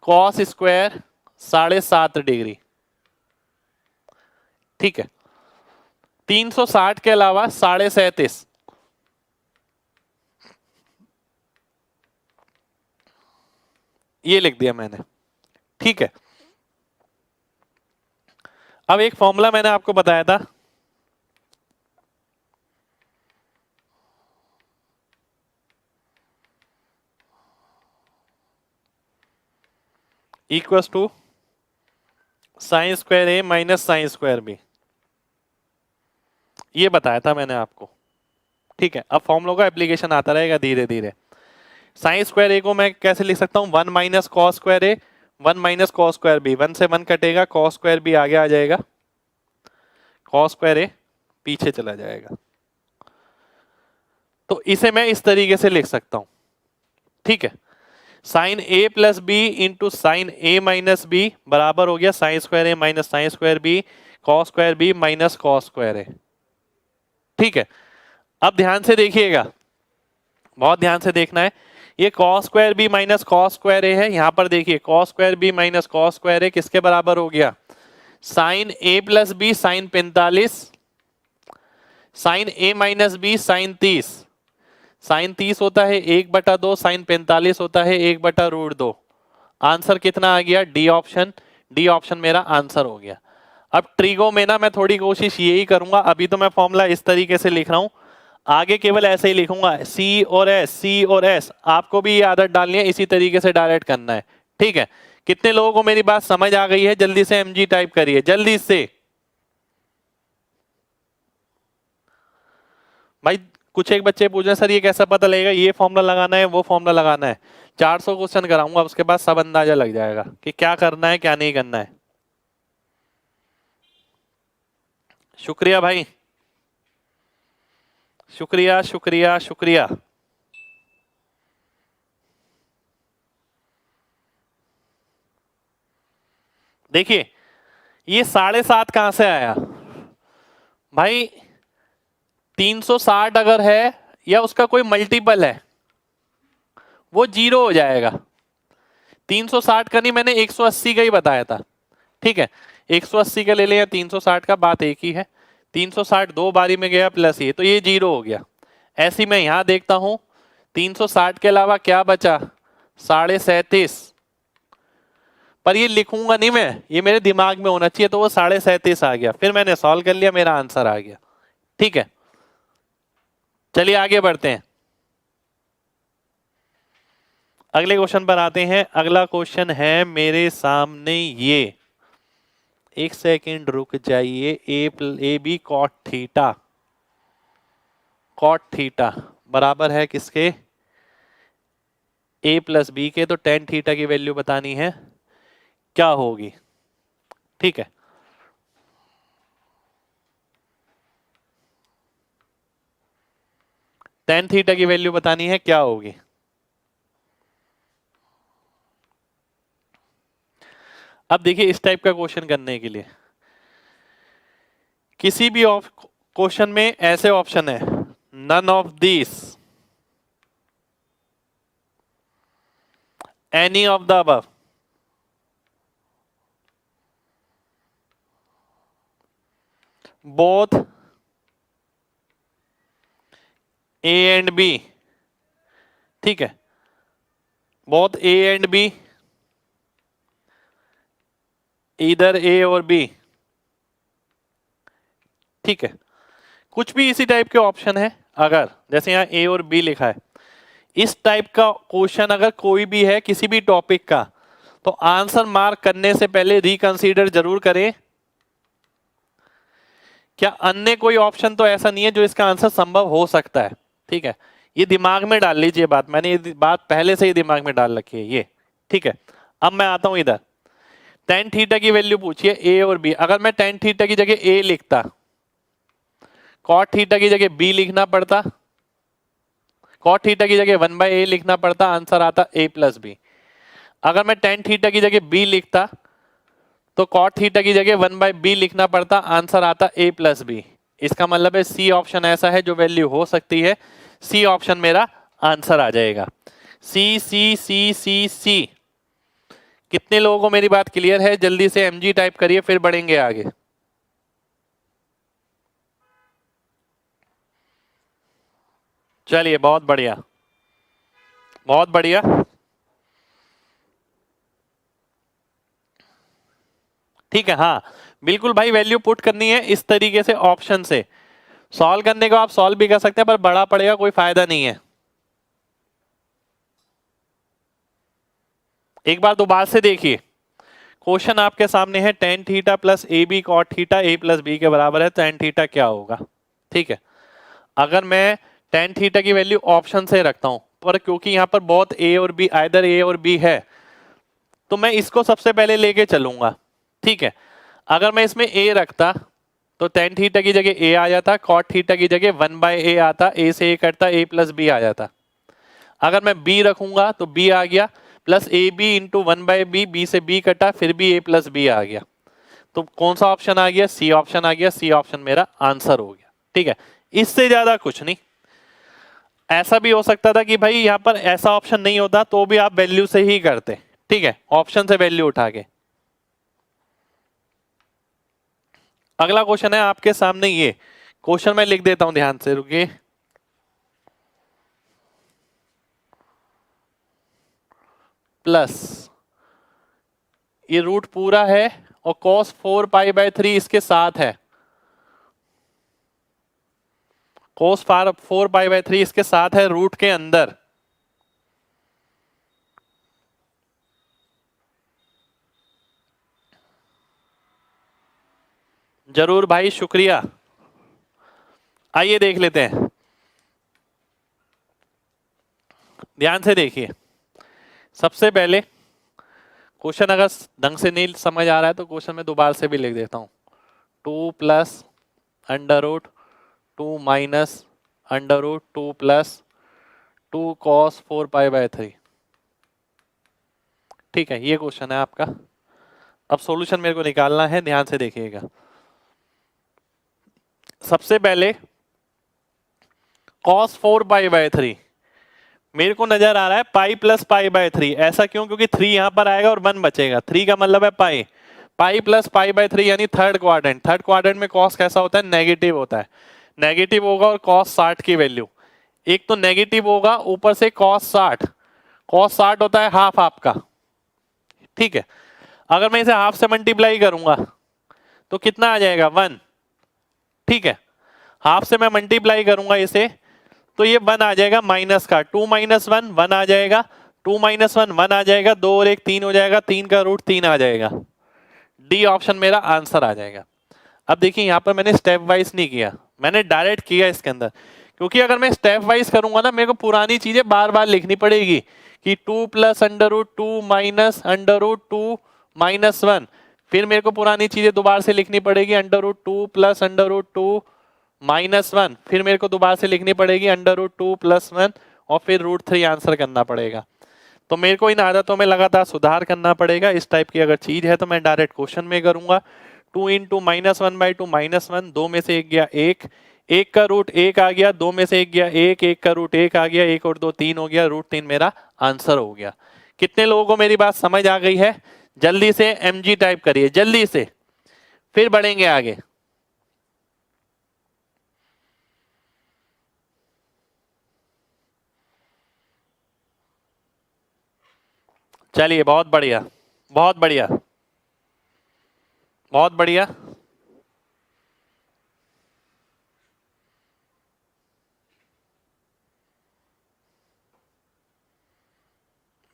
Cos square 7.5 degree. ठीक है, 360 के अलावा 37.5, ये लिख दिया मैंने। ठीक है, अब एक फॉर्मूला मैंने आपको बताया था, equals to sine square A minus sine square B, ये बताया था मैंने आपको। ठीक है, अब फॉर्मूलों का एप्लीकेशन आता रहेगा धीरे धीरे। साइन स्क्वायर ए को मैं कैसे लिख सकता हूं? 1 - कॉस स्क्वायर ए, 1 - कॉस स्क्वायर बी। 1 से 1 कटेगा, कॉस स्क्वायर बी आगे आ जाएगा, कॉस स्क्वायर ए पीछे चला जाएगा। तो इसे मैं इस तरीके से लिख सकता हूं। ठीक है, sine A plus B into sine A minus B बराबर हो गया sine square A minus sine square B, cos square B minus cos square A. ठीक है, अब ध्यान से देखिएगा, बहुत ध्यान से देखना है। ये cos square B minus cos square A है, यहां पर देखिए cos square B minus cos square A किसके बराबर हो गया? Sine A plus B sine 45, sine A minus B sine 30। Sine 30 होता है 1/2, साइन 45 होता है 1/√2। आंसर कितना आ गया? D option. डी ऑप्शन मेरा आंसर हो गया। अब ट्रिगो में ना मैं थोड़ी कोशिश यही करूंगा, अभी तो मैं फॉर्मूला इस तरीके से लिख रहा हूं, आगे केवल ऐसे ही लिखूंगा, सी और एस, सी और एस। आपको भी ये आदत डालनी है, इसी तरीके से डायरेक्ट करना है। ठीक है, कितने लोगों को मेरी बात समझ आ गई है? जल्दी से एमजी टाइप करिए, जल्दी से भाई। कुछ एक बच्चे पूछ रहे हैं सर ये कैसा पता लगेगा, ये फॉर्मूला लगाना है वो फॉर्मूला लगाना है? 400 क्वेश्चन कराऊंगा, उसके बाद सब अंदाजा लग जाएगा कि क्या करना है क्या नहीं करना है। शुक्रिया भाई, शुक्रिया शुक्रिया शुक्रिया। देखिए ये 7.5 कहां से आया भाई? 360 अगर है या उसका कोई मल्टीपल है वो 0 हो जाएगा। 360 का नहीं, मैंने 180 का ही बताया था। ठीक है, 180 का ले लें या 360 का, बात एक ही है। 360 दो बारी में गया प्लस ये, तो ये 0 हो गया। ऐसी मैं यहां देखता हूं 360 के अलावा क्या बचा? 37.5। पर ये लिखूंगा नहीं मैं, ये मेरे दिमाग में होना चाहिए, तो वो 37.5 आ गया। फिर मैंने सॉल्व कर लिया, मेरा आंसर आ गया। ठीक है, चलिए आगे बढ़ते हैं, अगले क्वेश्चन पर आते हैं। अगला क्वेश्चन है मेरे सामने ये, एक सेकंड रुक जाइए। A B cot theta, cot theta बराबर है किसके, ए प्लस बी के। तो टेन थीटा की वैल्यू बतानी है क्या होगी, ठीक है। टेन थीटा की वैल्यू बतानी है क्या होगी। अब देखिए इस टाइप का क्वेश्चन करने के लिए किसी भी क्वेश्चन में ऐसे ऑप्शन है, none of this, any of the above, both A and B, ठीक है, बोथ ए एंड बी, इधर ए और बी, ठीक है। कुछ भी इसी टाइप के ऑप्शन है, अगर जैसे यहां ए और बी लिखा है, इस टाइप का क्वेश्चन अगर कोई भी है किसी भी टॉपिक का, तो आंसर मार्क करने से पहले रिकंसीडर जरूर करें क्या अन्य कोई ऑप्शन तो ऐसा नहीं है जो इसका आंसर संभव हो सकता है, ठीक है। ये दिमाग में डाल लीजिए बात, मैंने ये बात पहले से ही दिमाग में डाल रखी है ये, ठीक है। अब मैं आता हूं इधर, टेन थीटा की वैल्यू पूछिए ए और बी। अगर मैं टेन थीटा की जगह ए लिखता, कॉट थीटा की जगह बी लिखना पड़ता, कॉट थीटा की जगह 1/a लिखना पड़ता, आंसर आता a प्लस बी। अगर मैं टेन थीटा की जगह b लिखता तो कॉट थीटा की जगह 1/b लिखना पड़ता, आंसर आता a प्लस बी। इसका मतलब है सी ऑप्शन ऐसा है जो वैल्यू हो सकती है, सी ऑप्शन मेरा आंसर आ जाएगा। सी सी सी सी सी। कितने लोगों को मेरी बात क्लियर है? जल्दी से mg टाइप करिए फिर बढ़ेंगे आगे। चलिए बहुत बढ़िया, बहुत बढ़िया। ठीक है, हाँ बिल्कुल भाई, वैल्यू पुट करनी है इस तरीके से ऑप्शन से। सॉल्व करने को आप सॉल्व भी कर सकते हैं पर बड़ा पड़ेगा, कोई फायदा नहीं है। एक बार दोबारा से देखिए, क्वेश्चन आपके सामने है tan theta plus A B cot theta A plus B के बराबर है, टेन थीटा क्या होगा, ठीक है। अगर मैं टेन थीटा की वैल्यू ऑप्शन से रखता हूं, पर क्योंकि यहां पर बहुत ए और बी, आइदर ए और बी है, तो मैं इसको सबसे पहले लेके चलूंगा, ठीक है। अगर मैं इसमें ए रखता तो टेन थीटा की जगह ए आ जाता, कॉट थीटा की जगह 1/a आता, ए से ए कटता, ए प्लस बी आ जाता। अगर मैं बी रखूंगा तो बी आ गया, plus A B into 1/b, B से बी कटा फिर भी ए प्लस बी आ गया। तो कौन सा ऑप्शन आ गया? सी ऑप्शन आ गया, सी ऑप्शन मेरा आंसर हो गया, ठीक है। इससे ज्यादा कुछ नहीं। ऐसा भी हो सकता था कि भाई यहां पर ऐसा ऑप्शन नहीं होता तो भी आप वैल्यू से ही करते, ठीक है, ऑप्शन से वैल्यू उठा के। अगला क्वेश्चन है आपके सामने, ये क्वेश्चन मैं लिख देता हूं, ध्यान से रुकिए। प्लस ये रूट पूरा है और cos 4π/3 इसके साथ है, cos 4π/3 इसके साथ है रूट के अंदर। जरूर भाई, शुक्रिया। आइए देख लेते हैं, ध्यान से देखिए। सबसे पहले क्वेश्चन अगर ढंग से नहीं समझ आ रहा है तो क्वेश्चन में दोबारा से भी लिख देता हूं, 2 plus under root 2 minus under root 2 plus 2 cos 4π/3, ठीक है। ये क्वेश्चन है आपका। अब सॉल्यूशन मेरे को निकालना है, ध्यान से देखिएगा। सबसे पहले cos 4π/3 मेरे को नजर आ रहा है पाई प्लस पाई/3। ऐसा क्यों? क्योंकि 3 यहां पर आएगा और 1 बचेगा, 3 का मतलब है पाई, पाई प्लस पाई/3 यानी थर्ड क्वाड्रेंट। थर्ड क्वाड्रेंट में कॉस कैसा होता है? नेगेटिव होता है, नेगेटिव होगा। और कॉस 60 की वैल्यू, एक तो नेगेटिव होगा, ऊपर से कॉस 60, कॉस 60 होता है हाफ आपका, ठीक है। अगर मैं इसे हाफ से मल्टीप्लाई करूंगा तो कितना आ जाएगा? 1, ठीक है। हाफ से मैं मल्टीप्लाई करूंगा इसे तो ये 1 आ जाएगा माइनस का, 2 माइनस 1 1 आ जाएगा, 2 माइनस 1 1 आ जाएगा, 2 और 1 3 हो जाएगा, 3 का रूट 3 आ जाएगा। डी ऑप्शन मेरा आंसर आ जाएगा। अब देखिए यहाँ पर मैंने स्टेप वाइज नहीं किया, मैंने डायरेक्ट किया इसके अंदर, क्योंकि अगर मैं स्टेप वाइज करूंगा ना मेरे को पुरानी चीजें बार बार लिखनी पड़ेगी कि 2 plus under root 2 minus under root 2 minus 1, फिर मेरे को पुरानी चीजें दोबारा से लिखनी पड़ेगी under root 2 plus under root 2 minus 1, फिर मेरे को दोबारा से लिखनी पड़ेगी अंडर रूट 2 प्लस 1 और फिर रूट 3 आंसर करना पड़ेगा। तो मेरे को इन आदतों में लगातार सुधार करना पड़ेगा। इस टाइप की अगर चीज है तो मैं डायरेक्ट क्वेश्चन में करूंगा। 2 इंटू माइनस 1/2 माइनस 1, 2 में से 1 गया 1, 1 का रूट 1 आ गया, 2 में से 1 गया 1, 1 का रूट 1 आ गया, 1 और 2 3 हो गया, रूट 3 मेरा आंसर हो गया। कितने लोगों को मेरी बात समझ आ गई है? जल्दी से mg टाइप करिए जल्दी से, फिर बढ़ेंगे आगे। चलिए बहुत बढ़िया, बहुत बढ़िया, बहुत बढ़िया।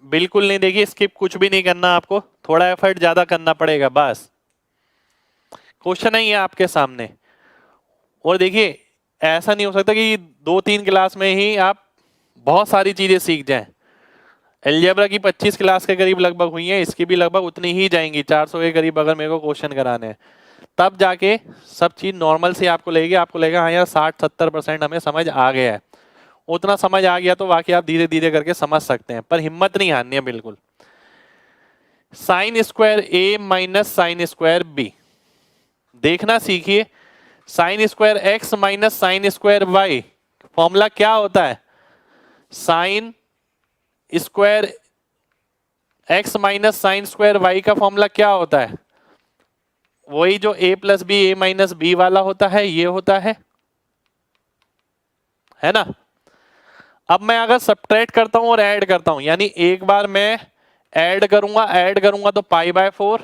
बिल्कुल नहीं, देखिए स्किप कुछ भी नहीं करना, आपको थोड़ा एफर्ट ज्यादा करना पड़ेगा बस। क्वेश्चन है ये आपके सामने, और देखिए ऐसा नहीं हो सकता कि 2-3 क्लास में ही आप बहुत सारी चीजें सीख जाएं। अलजेब्रा की 25 क्लास के करीब लगभग हुई है, इसकी भी लगभग उतनी ही जाएंगी, 400 के करीब अगर मेरे को क्वेश्चन कराने हैं, तब जाके सब चीज नॉर्मल से आपको लगेगी। आपको लगेगा हाँ यार 60-70% हमें समझ आ गया है। उतना समझ आ गया तो बाकी आप धीरे धीरे करके समझ सकते हैं, पर हिम्मत नहीं हारनी है बिल्कुल। Sine square A minus sine square B, देखना सीखिए। Sine square X minus sine square Y, formula क्या होता है? Sine square X minus sine square Y का फॉर्मूला क्या होता है? वही जो a plus B A minus B वाला होता है, ये होता है ना। अब मैं अगर सब्ट्रैक्ट करता हूं और ऐड करता हूं, यानी एक बार मैं ऐड करूंगा तो π/4,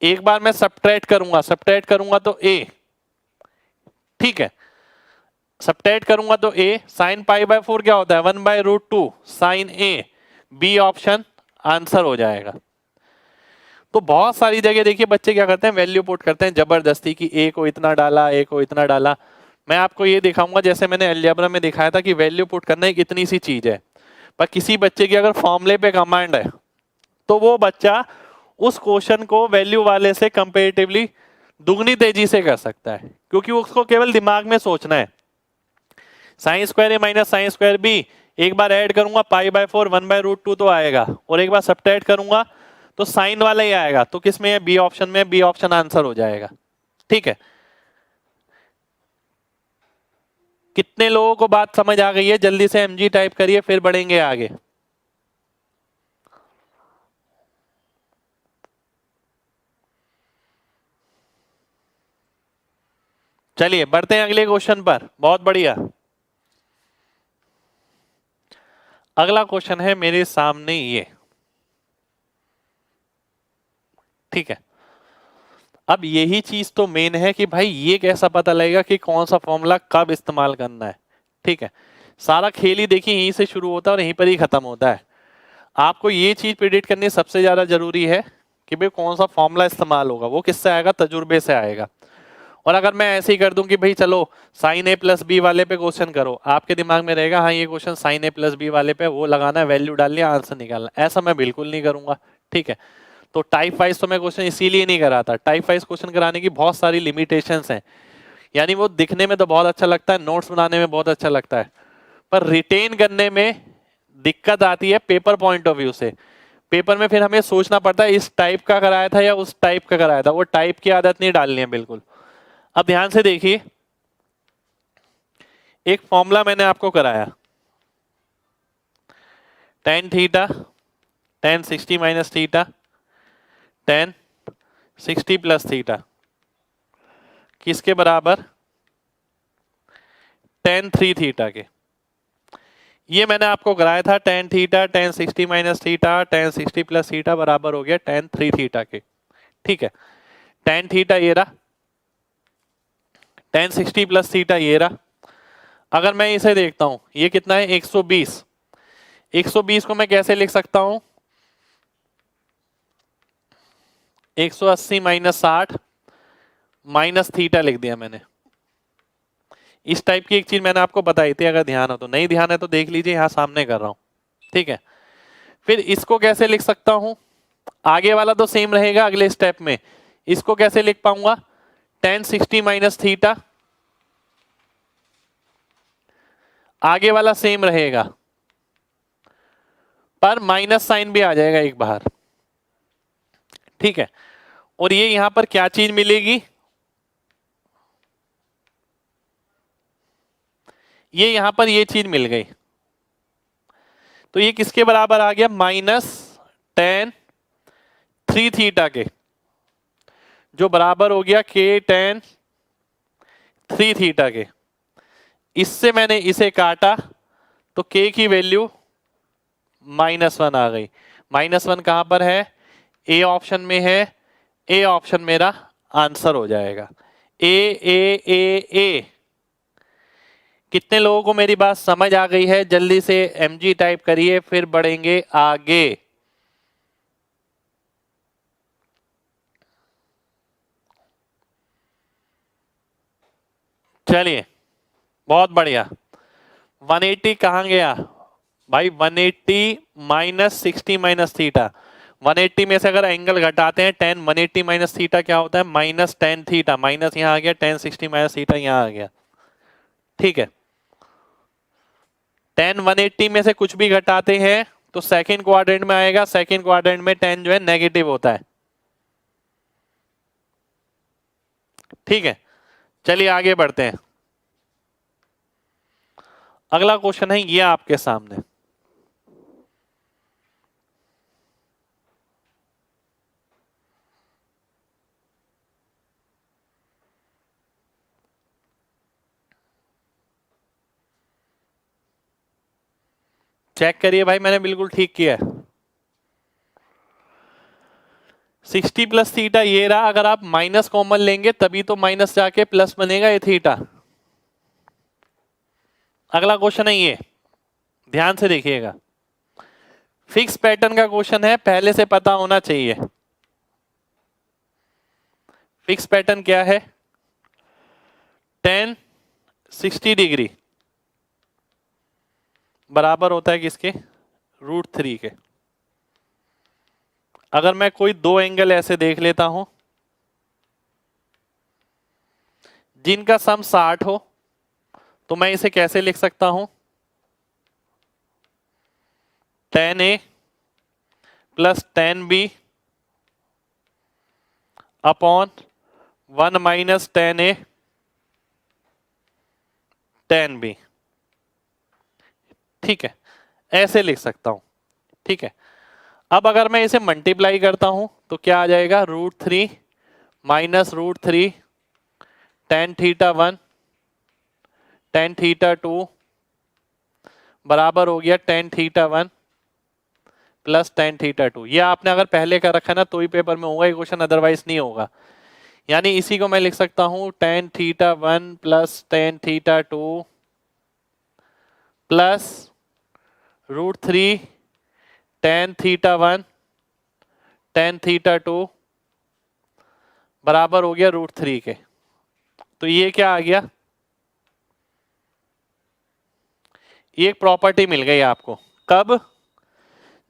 एक बार मैं सब्ट्रैक्ट करूंगा तो a, ठीक है, सब्ट्रैक्ट करूंगा तो a, साइन π/4 क्या होता है? 1/√2 sine a, B option answer हो जाएगा। तो बहुत सारी जगह देखिए बच्चे क्या करते हैं, वैल्यू पुट करते हैं जबरदस्ती की, a को इतना डाला, a को इतना डाला। मैं आपको ये दिखाऊंगा जैसे मैंने अलजेब्रा में दिखाया था कि वैल्यू पुट करना एक इतनी सी चीज है, पर किसी बच्चे की अगर फॉर्मूले पे कमांड है तो वो बच्चा उस क्वेश्चन को वैल्यू वाले से कंपेरेटिवली दुगनी तेजी से कर सकता है, क्योंकि उसको केवल दिमाग में सोचना है। Sine square A minus sine square B, एक बार ऐड करूंगा π/4 1/√2 तो आएगा, और एक बार सब्ट्रैक्ट करूंगा तो साइन वाला ही आएगा। तो किस में है? बी ऑप्शन में, बी ऑप्शन आंसर हो जाएगा। ठीक है, कितने लोगों को बात समझ आ गई है? जल्दी से mg टाइप करिए, फिर बढ़ेंगे आगे। चलिए बढ़ते हैं अगले क्वेश्चन पर। बहुत बढ़िया, अगला क्वेश्चन है मेरे सामने ये, ठीक है। अब यही चीज तो मेन है कि भाई ये कैसा पता लगेगा कि कौन सा फॉर्मूला कब इस्तेमाल करना है। ठीक है, सारा खेल ही देखिए यहीं से शुरू होता है और यहीं पर ही खत्म होता है। आपको ये चीज प्रिडिक्ट करनी सबसे ज्यादा जरूरी है कि भाई कौन सा फॉर्मूला इस्तेमाल होगा। वो किससे आएगा? तजुर्बे से आएगा। और अगर मैं ऐसे ही कर दूं कि भाई चलो साइन ए प्लस बी वाले पे क्वेश्चन करो, आपके दिमाग में रहेगा हाँ ये question sign A plus B वाले पे, वो लगाना है, वैल्यू डालनी है, आंसर निकालना, ऐसा मैं बिल्कुल नहीं करूंगा। ठीक है, तो टाइप वाइज तो मैं क्वेश्चन इसीलिए नहीं कराता। टाइप वाइज क्वेश्चन कराने की बहुत सारी लिमिटेशंस हैं, यानी वो दिखने में तो बहुत अच्छा लगता है, नोट्स बनाने में बहुत अच्छा लगता है, पर रिटेन करने में दिक्कत आती है पेपर पॉइंट ऑफ व्यू से। पेपर में फिर हमें सोचना पड़ता है इस टाइप का कराया था या उस टाइप का कराया था, वो टाइप की आदत नहीं डालनी है बिल्कुल। अब ध्यान से देखिए, एक फॉर्मूला मैंने आपको कराया, tan theta tan 60 minus theta tan 60 plus theta किसके बराबर? tan 3 थीटा के। ये मैंने आपको कराया था tan theta tan 60 minus theta tan 60 plus theta बराबर हो गया tan 3 थीटा के। ठीक है, tan थीटा ये रहा, tan 60 प्लस थीटा ये रहा। अगर मैं इसे देखता हूं, ये कितना है 120, 120 को मैं कैसे लिख सकता हूं, 180 माइनस 60 माइनस थीटा लिख दिया मैंने। इस टाइप की एक चीज मैंने आपको बताई थी, अगर ध्यान हो तो, नहीं ध्यान है तो देख लीजिए, यहां सामने कर रहा हूं, ठीक है। फिर इसको कैसे लिख सकता हूं, आगे वाला तो सेम रहेगा, अगले स्टेप में इसको कैसे लिख पाऊंगा, tan 60 माइनस थीटा, आगे वाला सेम रहेगा पर माइनस साइन भी आ जाएगा एक बाहर, ठीक है। और ये यहां पर क्या चीज मिलेगी, ये यहां पर ये चीज मिल गई, तो ये किसके बराबर आ गया, माइनस tan 3 थीटा के, जो बराबर हो गया k tan 3 थीटा के। इससे मैंने इसे काटा तो k की वैल्यू -1 आ गई। -1 कहां पर है, ए ऑप्शन में है, ए ऑप्शन मेरा आंसर हो जाएगा। ए। कितने लोगों को मेरी बात समझ आ गई है, जल्दी से mg टाइप करिए, फिर बढ़ेंगे आगे। चलिए बहुत बढ़िया। 180 कहां गया भाई, 180 माइनस 60 माइनस थीटा, 180 में से अगर एंगल घटाते हैं tan 180 माइनस थीटा क्या होता है, माइनस tan थीटा, माइनस यहां आ गया, tan 60 माइनस थीटा यहां आ गया, ठीक है। tan 180 में से कुछ भी घटाते हैं तो सेकंड क्वाड्रेंट में आएगा, सेकंड क्वाड्रेंट में tan जो है नेगेटिव होता है, ठीक है। चलिए आगे बढ़ते हैं। अगला क्वेश्चन है ये आपके सामने, चेक करिए भाई, मैंने बिल्कुल ठीक किया है। 60 प्लस थीटा ये रहा, अगर आप माइनस कॉमन लेंगे तभी तो माइनस जाके प्लस बनेगा ये थीटा। अगला क्वेश्चन है ये, ध्यान से देखिएगा, फिक्स पैटर्न का क्वेश्चन है, पहले से पता होना चाहिए। फिक्स पैटर्न क्या है, tan 60 डिग्री बराबर होता है किसके, √3 के। अगर मैं कोई दो एंगल ऐसे देख लेता हूं जिनका सम 60 हो, तो मैं इसे कैसे लिख सकता हूं, tan A plus tan B upon 1 minus tan A tan B, ठीक है, ऐसे लिख सकता हूं, ठीक है। अब अगर मैं इसे मल्टीप्लाई करता हूं तो क्या आ जाएगा, √3 minus √3 tan theta 1 tan theta 2 बराबर हो गया tan theta 1 plus tan theta 2। ये आपने अगर पहले कर रखा है ना तो ही पेपर में होगा ये क्वेश्चन, अदरवाइज नहीं होगा। यानी इसी को मैं लिख सकता हूं tan theta 1 plus tan theta 2 plus √3 tan theta 1 tan theta 2 बराबर हो गया √3 के। तो ये क्या आ गया, ये एक प्रॉपर्टी मिल गई आपको, कब,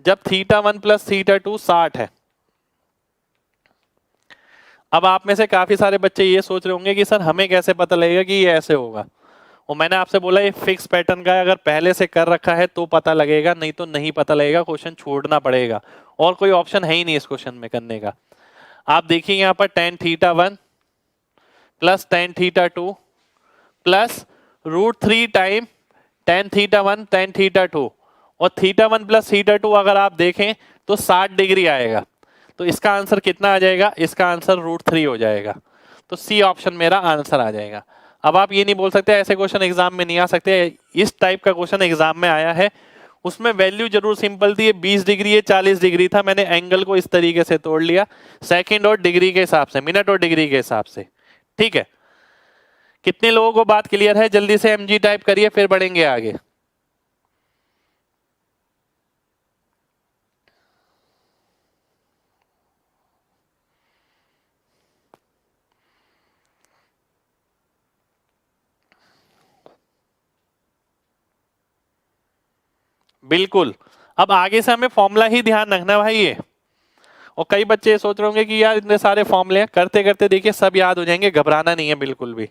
जब थीटा 1 प्लस थीटा 2 60 है। अब आप में से काफी सारे बच्चे ये सोच रहे होंगे कि सर हमें कैसे पता लगेगा कि ये ऐसे होगा, और मैंने आपसे बोला ये फिक्स पैटर्न का है, अगर पहले से कर रखा है तो पता लगेगा, नहीं तो नहीं पता लगेगा, क्वेश्चन छोड़ना पड़ेगा, और कोई ऑप्शन है ही नहीं इस क्वेश्चन में करने का। आप देखिए यहाँ पर tan theta 1 plus tan theta 2 plus √3 time tan theta 1 tan theta 2, और थीटा 1 प्लस थीटा 2 अगर आप देखें तो 60 डिग्री आएगा, तो इसका आंसर कितना आ जाएगा, इसका आंसर √3 हो जाएगा। तो सी ऑप्शन मेरा आंसर आ जाएगा। अब आप ये नहीं बोल सकते ऐसे क्वेश्चन एग्जाम में नहीं आ सकते, इस टाइप का क्वेश्चन एग्जाम में आया है, उसमें वैल्यू जरूर सिंपल थी, 20 डिग्री है 40 डिग्री था, मैंने एंगल को इस तरीके से तोड़ लिया, सेकंड और डिग्री के हिसाब से, मिनट और डिग्री के हिसाब से, ठीक है। कितने लोगों को बात क्लियर है? जल्दी से mg टाइप करिए फिर बढ़ेंगे आगे। बिल्कुल। अब आगे से हमें फॉर्मूला ही ध्यान रखना भाई ये। और कई बच्चे सोच रहे होंगे कि यार इतने सारे फॉर्मूले हैं, करते करते देखिए सब याद हो जाएंगे, घबराना नहीं है बिल्कुल भी।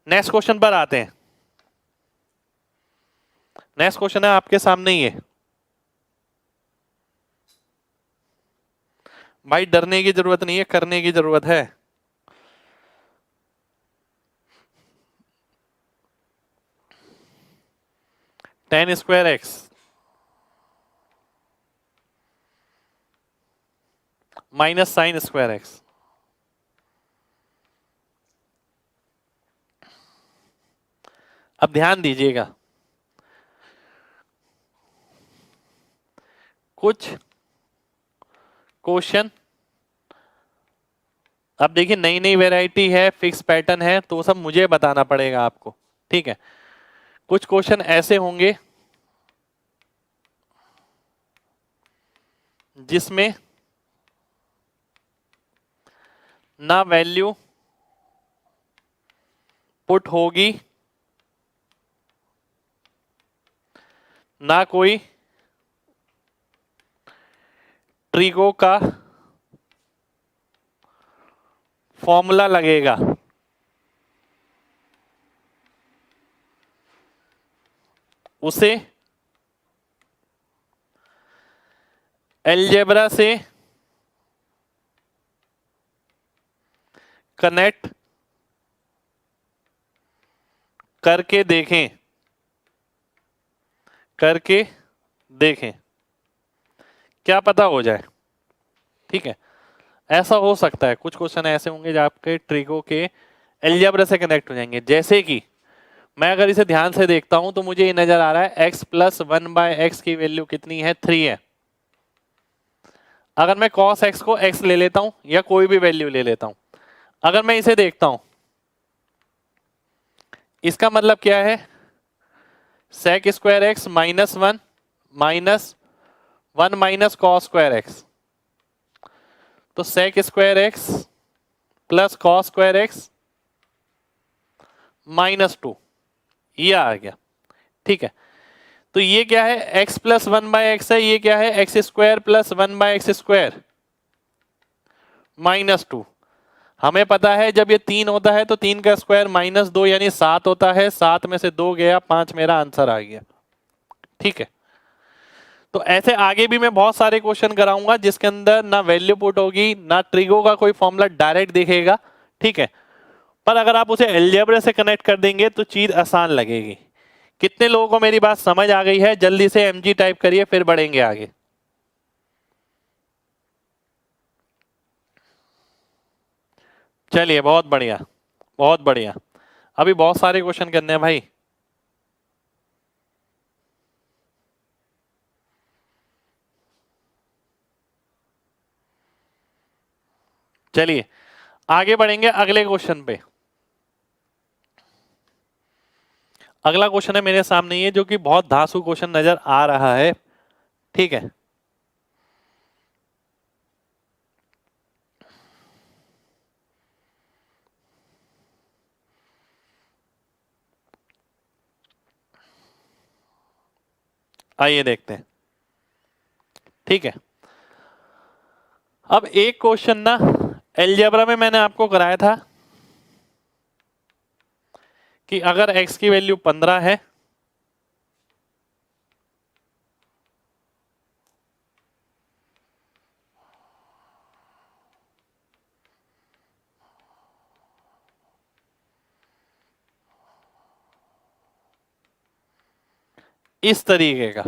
नेक्स्ट क्वेश्चन पर आते हैं। नेक्स्ट क्वेश्चन है आपके सामने ही है भाई, डरने की जरूरत नहीं है, करने की जरूरत है। Ten square X minus sine square x. अब ध्यान दीजिएगा, कुछ क्वेश्चन, अब देखिए नई नई वैरायटी है, फिक्स पैटर्न है, तो सब मुझे बताना पड़ेगा आपको, ठीक है। कुछ क्वेश्चन ऐसे होंगे जिसमें ना वैल्यू पुट होगी ना कोई ट्रिगो का फॉर्मूला लगेगा। उसे अलजेब्रा से कनेक्ट करके देखें, करके देखें, क्या पता हो जाए, ठीक है। ऐसा हो सकता है, कुछ क्वेश्चन ऐसे होंगे जो आपके ट्रिगो के अलजेब्रा से कनेक्ट हो जाएंगे। जैसे कि मैं अगर इसे ध्यान से देखता हूं तो मुझे ये नजर आ रहा है x प्लस 1/x की वैल्यू कितनी है? 3 है। अगर मैं cos x को x ले लेता हूं या कोई भी वैल्यू ले लेता हूं, अगर मैं इसे देखता हूं, इसका मतलब क्या है? sec square X minus 1 minus 1 minus cos square x, तो sec square x plus cos square X minus 2, ये आ गया, ठीक है। तो ये क्या है? x प्लस 1/x है, ये क्या है? X square plus 1/x square minus 2। हमें पता है जब ये 3 होता है तो 3 का स्क्वायर माइनस 2 यानी 7 होता है, 7 में से 2 गया, 5 मेरा आंसर आ गया, ठीक है। तो ऐसे आगे भी मैं बहुत सारे क्वेश्चन कराऊंगा जिसके अंदर ना वैल्यू पुट होगी ना ट्रिगो का कोई फॉर्मूला डायरेक्ट दिखेगा, ठीक है। पर अगर आप उसे अलजेब्रा से कनेक्ट कर देंगे तो चीज आसान लगेगी। कितने लोगों को मेरी बात समझ आ गई है? जल्दी से mg टाइप करिए फिर बढ़ेंगे आगे। चलिए बहुत बढ़िया, बहुत बढ़िया। अभी बहुत सारे क्वेश्चन करने हैं भाई। चलिए आगे बढ़ेंगे अगले क्वेश्चन पे। अगला क्वेश्चन है मेरे सामने ये, जो कि बहुत धांसू क्वेश्चन नजर आ रहा है, ठीक है। आइए देखते हैं, ठीक है। अब एक क्वेश्चन ना अलजेब्रा में मैंने आपको कराया था कि अगर x की वैल्यू 15 है इस तरीके का,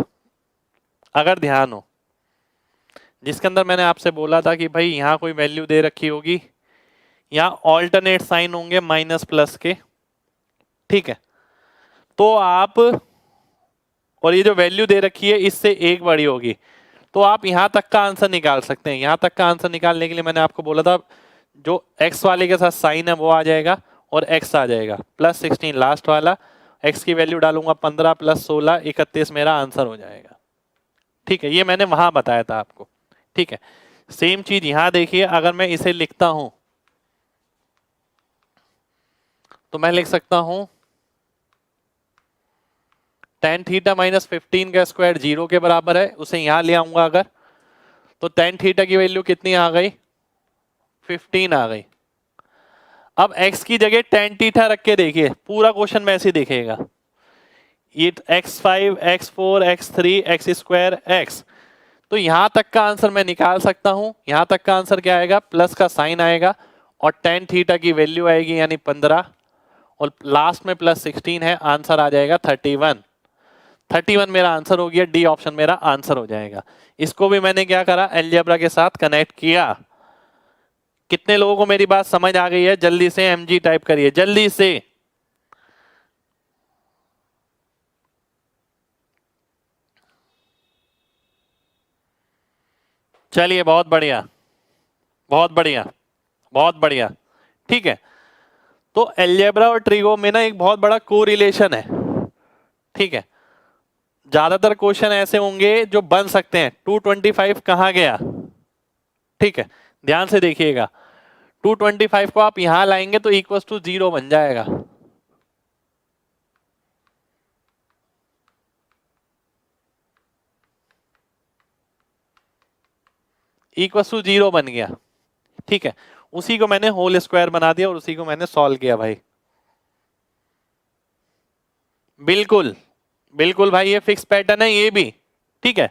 अगर ध्यान हो, जिसके अंदर मैंने आपसे बोला था कि भाई यहां कोई वैल्यू दे रखी होगी, यहां ऑल्टरनेट साइन होंगे माइनस प्लस के, ठीक है। तो आप, और ये जो वैल्यू दे रखी है इससे एक बड़ी होगी, तो आप यहां तक का आंसर निकाल सकते हैं। यहां तक का आंसर निकालने के लिए मैंने आपको बोला था जो x वाले के साथ साइन है वो आ जाएगा और x आ जाएगा +16 लास्ट वाला, x की वैल्यू डालूंगा 15 + 16 31 मेरा आंसर हो जाएगा। ठीक है, ये मैंने वहां बताया था आपको। ठीक है, सेम चीज यहां देखिए, अगर मैं इसे लिखता हूं तो मैं लिख सकता हूं tan थीटा -15 का स्क्वायर 0 के बराबर है, उसे यहां ले आऊंगा अगर, तो tan थीटा की वैल्यू कितनी आ गई, 15 आ गई। अब x की जगह tan थीटा रख के देखिए, पूरा क्वेश्चन में ऐसे दिखेगा, ये x5 x4 x3 x square x, तो यहां तक का आंसर मैं निकाल सकता हूं। यहां तक का आंसर क्या आएगा, प्लस का साइन आएगा और tan थीटा की वैल्यू आएगी यानी 15 और लास्ट में +16 है, आंसर आ जाएगा 31। 31 मेरा आंसर हो गया, डी ऑप्शन मेरा आंसर हो जाएगा। इसको भी मैंने क्या करा, अलजेब्रा के साथ कनेक्ट किया। कितने लोगों को मेरी बात समझ आ गई है? जल्दी से mg टाइप करिए, जल्दी से। चलिए, बहुत बढ़िया, बहुत बढ़िया, बहुत बढ़िया। ठीक है, तो अलजेब्रा और ट्रिगो में ना एक बहुत बड़ा कोरिलेशन है। ठीक है, ज्यादातर क्वेश्चन ऐसे होंगे जो बन सकते हैं। 225 कहां गया? ठीक है, ध्यान से देखिएगा, 225 को आप यहां लाएंगे तो =0 बन जाएगा। =0 बन गया। ठीक है, उसी को मैंने होल स्क्वायर बना दिया और उसी को मैंने सॉल्व किया भाई। बिल्कुल बिल्कुल भाई, ये फिक्स पैटर्न है ये भी। ठीक है,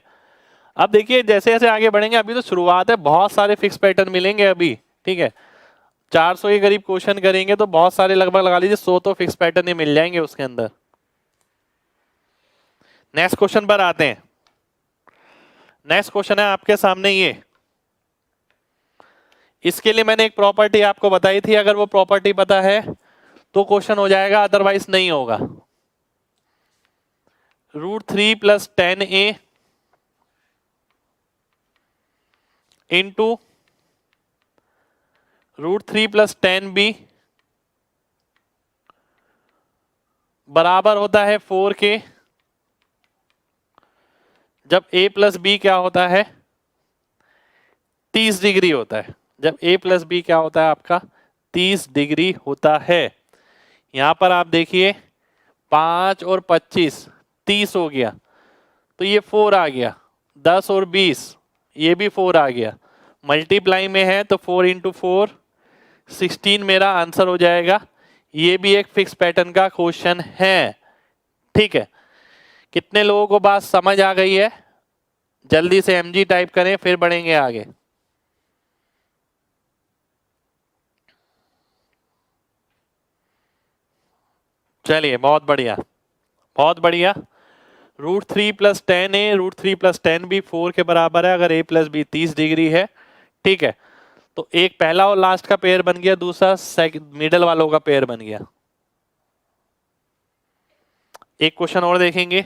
अब देखिए जैसे जैसे आगे बढ़ेंगे, अभी तो शुरुआत है, बहुत सारे फिक्स पैटर्न मिलेंगे अभी। ठीक है, 400 के करीब क्वेश्चन करेंगे तो बहुत सारे, लगभग लगा लीजिए 100 तो फिक्स पैटर्न ही मिल जाएंगे उसके अंदर। नेक्स्ट क्वेश्चन पर आते हैं। नेक्स्ट क्वेश्चन है आपके सामने ये। इसके लिए मैंने एक प्रॉपर्टी आपको बताई थी, अगर वो प्रॉपर्टी पता है तो क्वेश्चन हो जाएगा, अदरवाइज नहीं होगा। √3 + 10a इंटू √3 + 10b बराबर होता है 4 के, जब a + b क्या होता है, 30 डिग्री होता है। जब a + b क्या होता है आपका, 30 डिग्री होता है। यहां पर आप देखिए 5 और 25 30 हो गया, तो ये 4 आ गया। 10 और 20 ये भी 4 आ गया, मल्टीप्लाई में है तो 4 × 4 16 मेरा आंसर हो जाएगा। ये भी एक फिक्स पैटर्न का क्वेश्चन है। ठीक है, कितने लोगों को बात समझ आ गई है? जल्दी से mg टाइप करें, फिर बढ़ेंगे आगे। चलिए, बहुत बढ़िया, बहुत बढ़िया। √3 + 10a √3 + 10b 4 के बराबर है, अगर a + b 30 डिग्री है। ठीक है, तो एक पहला और लास्ट का पेयर बन गया, दूसरा मिडल वालों का पेयर बन गया। एक क्वेश्चन और देखेंगे।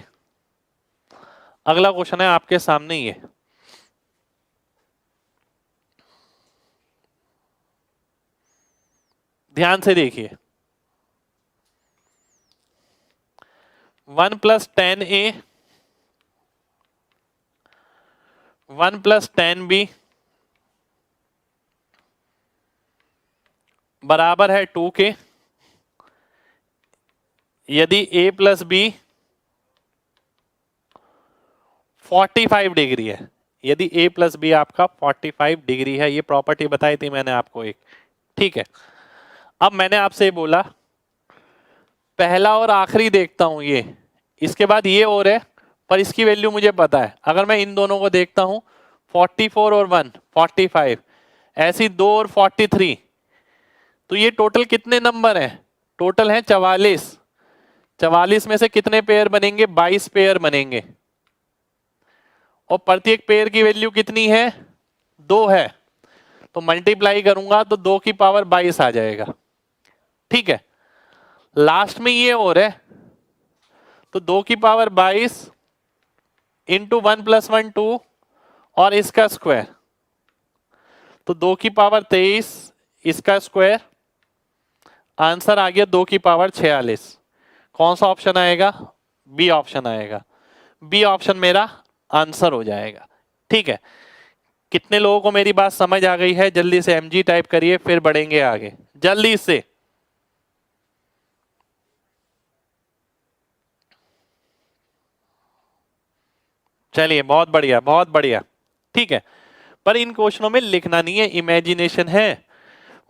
अगला क्वेश्चन है आपके सामने ही है। ध्यान से देखिए, 1 + 10a 1 + 10b बराबर है 2 के, यदि a + b 45 डिग्री है। यदि a + b आपका 45 डिग्री है, ये प्रॉपर्टी बताई थी मैंने आपको एक। ठीक है, अब मैंने आपसे बोला पहला और आखिरी देखता हूं ये, इसके बाद ये और है, पर इसकी वैल्यू मुझे पता है। अगर मैं इन दोनों को देखता हूं, 44 और 1 45, ऐसी 2 और 43, तो ये टोटल कितने नंबर हैं? टोटल है 44। 44 में से कितने पेयर बनेंगे? 22 पेयर बनेंगे, और प्रत्येक पेयर की वैल्यू कितनी है? 2 है। तो मल्टीप्लाई करूंगा तो 2 की पावर 22 आ जाएगा। ठीक है, लास्ट में ये और है, तो 2 की पावर 22 इंटू 1 + 1 2 और इसका स्क्वायर, तो 2 की पावर 23 इसका स्क्वायर, आंसर आ गया 2 की पावर 46। कौन सा ऑप्शन आएगा? बी ऑप्शन आएगा। बी ऑप्शन मेरा आंसर हो जाएगा। ठीक है, कितने लोगों को मेरी बात समझ आ गई है? जल्दी से एमजी टाइप करिए, फिर बढ़ेंगे आगे जल्दी से। चलिए, बहुत बढ़िया बहुत बढ़िया। ठीक है, पर इन क्वेश्चनों में लिखना नहीं है, इमेजिनेशन है।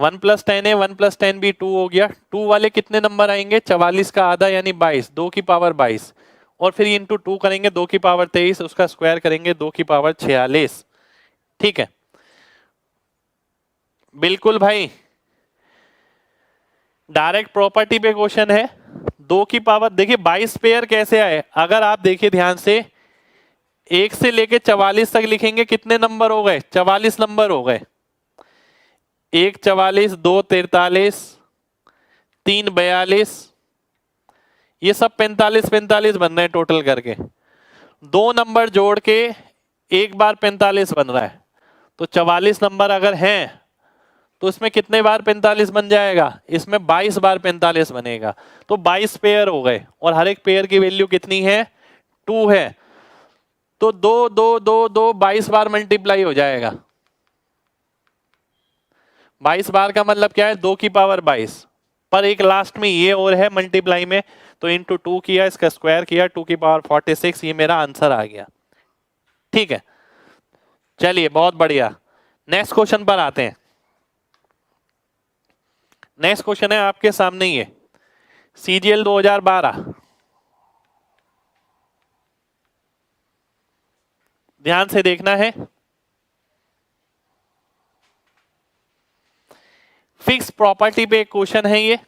1 + 10 है, 1 + 10 भी 2 हो गया। 2 वाले कितने नंबर आएंगे? 44 का आधा यानी 22, 2 की पावर 22, और फिर इंटू 2 करेंगे 2 की पावर 23, उसका स्क्वायर करेंगे 2 की पावर 46। ठीक है, बिल्कुल भाई, डायरेक्ट प्रॉपर्टी पे क्वेश्चन है। 2 की पावर, देखिए 22 पेयर कैसे आए, अगर आप देखिए ध्यान से, 1 से लेके 44 तक लिखेंगे, कितने नंबर हो गए? 44 नंबर हो गए। 1 44, 2 43, 3 42, ये सब 45 45 बन रहे हैं टोटल करके। 2 नंबर जोड़ के एक बार 45 बन रहा है, तो 44 नंबर अगर हैं तो इसमें कितने बार 45 बन जाएगा? इसमें 22 बार 45 बनेगा। तो 22 पेयर हो गए, और हर एक पेयर की वैल्यू कितनी है? 2 है। तो 2 2 2 2 22 बार मल्टीप्लाई हो जाएगा। 22 बार का मतलब क्या है? 2 की पावर 22, पर एक लास्ट में ये और है मल्टीप्लाई में, तो इंटू 2 किया, इसका स्क्वायर किया, 2 की पावर 46, ये मेरा आंसर आ गया। ठीक है, चलिए बहुत बढ़िया। नेक्स्ट क्वेश्चन पर आते हैं। नेक्स्ट क्वेश्चन है आपके सामने ही है, सीजीएल 2012। ध्यान से देखना है। फिक्स प्रॉपर्टी पे एक क्वेश्चन है ये।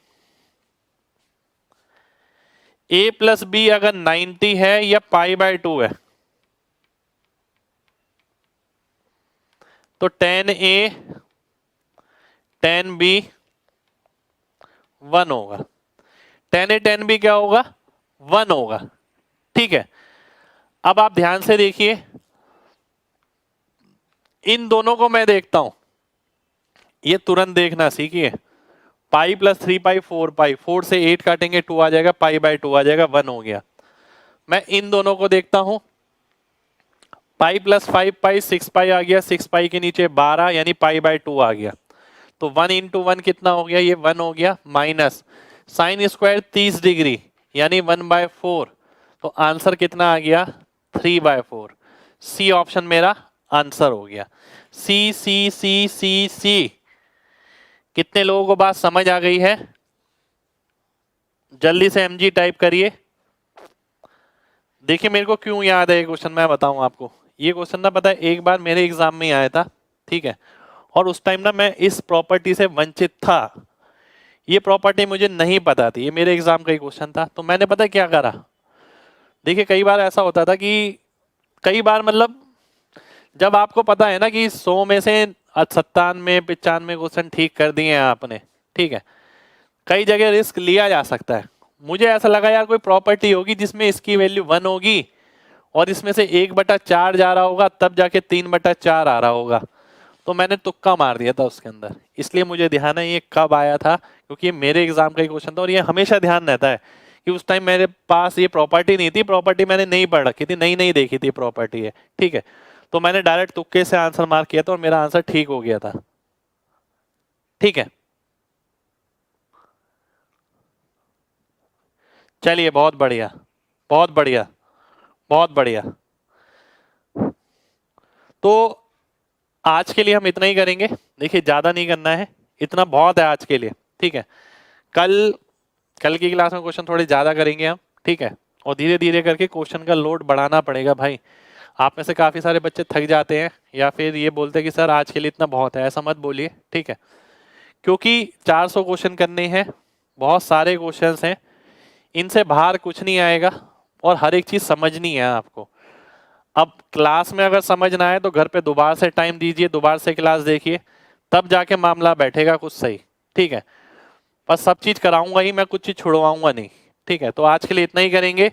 a + b अगर 90 है या π/2 है, तो tan a tan b 1 होगा। tan a tan b क्या होगा? 1 होगा। ठीक है, अब आप ध्यान से देखिए, इन दोनों को मैं देखता हूं, ये तुरंत देखना सीखिए। पाई + 3π 4π, 4 से 8 काटेंगे 2 आ जाएगा, π/2 आ जाएगा, 1 हो गया। मैं इन दोनों को देखता हूं, पाई + 5π 6π आ गया, 6π के नीचे 12 यानी π/2 आ गया। तो 1 × 1 कितना हो गया? ये 1 हो गया, माइनस साइन स्क्वायर 30 डिग्री यानी 1/4, तो आंसर कितना आ गया? 3/4। सी ऑप्शन मेरा आंसर हो गया। सी सी सी सी सी। कितने लोगों को बात समझ आ गई है? जल्दी से एमजी टाइप करिए। देखिए मेरे को क्यों याद है ये क्वेश्चन, मैं बताऊं आपको। ये क्वेश्चन ना, पता है, एक बार मेरे एग्जाम में आया था। ठीक है, और उस टाइम ना मैं इस प्रॉपर्टी से वंचित था, ये प्रॉपर्टी मुझे नहीं पता थी, ये मेरे एग्जाम का ही क्वेश्चन था। तो मैंने पता क्या करा, देखिए कई बार ऐसा होता था कि कई बार मतलब जब आपको पता है ना कि 100 में से 97 95 क्वेश्चन ठीक कर दिए हैं आपने, ठीक है, कई जगह रिस्क लिया जा सकता है। मुझे ऐसा लगा यार कोई प्रॉपर्टी होगी जिसमें इसकी वैल्यू 1 होगी और इसमें से 1/4 जा रहा होगा, तब जाके 3/4 आ रहा होगा। तो मैंने तुक्का मार दिया था उसके अंदर, इसलिए मुझे ध्यान है ये कब आया था, क्योंकि ये मेरे एग्जाम का ही क्वेश्चन था। और ये हमेशा ध्यान रहता है कि उस टाइम मेरे पास ये प्रॉपर्टी नहीं थी, प्रॉपर्टी मैंने नहीं पढ़ रखी थी, नई नई देखी थी प्रॉपर्टी है। ठीक है, तो मैंने डायरेक्ट तुक्के से आंसर मार्क किया था और मेरा आंसर ठीक हो गया था। ठीक है, चलिए बहुत बढ़िया बहुत बढ़िया बहुत बढ़िया। तो आज के लिए हम इतना ही करेंगे। देखिए ज्यादा नहीं करना है, इतना बहुत है आज के लिए। ठीक है, कल की क्लास में क्वेश्चन थोड़े ज्यादा करेंगे हम। ठीक है, और धीरे धीरे करके क्वेश्चन का लोड बढ़ाना पड़ेगा भाई। आप में से काफी सारे बच्चे थक जाते हैं या फिर ये बोलते हैं कि सर आज के लिए इतना बहुत है, ऐसा मत बोलिए। ठीक है, क्योंकि 400 क्वेश्चन करने हैं, बहुत सारे क्वेश्चंस हैं, इनसे बाहर कुछ नहीं आएगा और हर एक चीज समझनी है आपको। अब क्लास में अगर समझ ना आए तो घर पे दोबारा से टाइम दीजिए, दोबारा से क्लास देखिए, तब जाके मामला बैठेगा कुछ सही। ठीक है, बस सब चीज कराऊंगा ही मैं, कुछ चीज छुड़वाऊंगा नहीं। ठीक है, तो आज के लिए इतना ही करेंगे।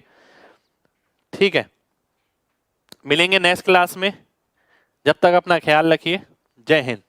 ठीक है, मिलेंगे नेक्स्ट क्लास में, जब तक अपना ख्याल रखिए। जय हिंद।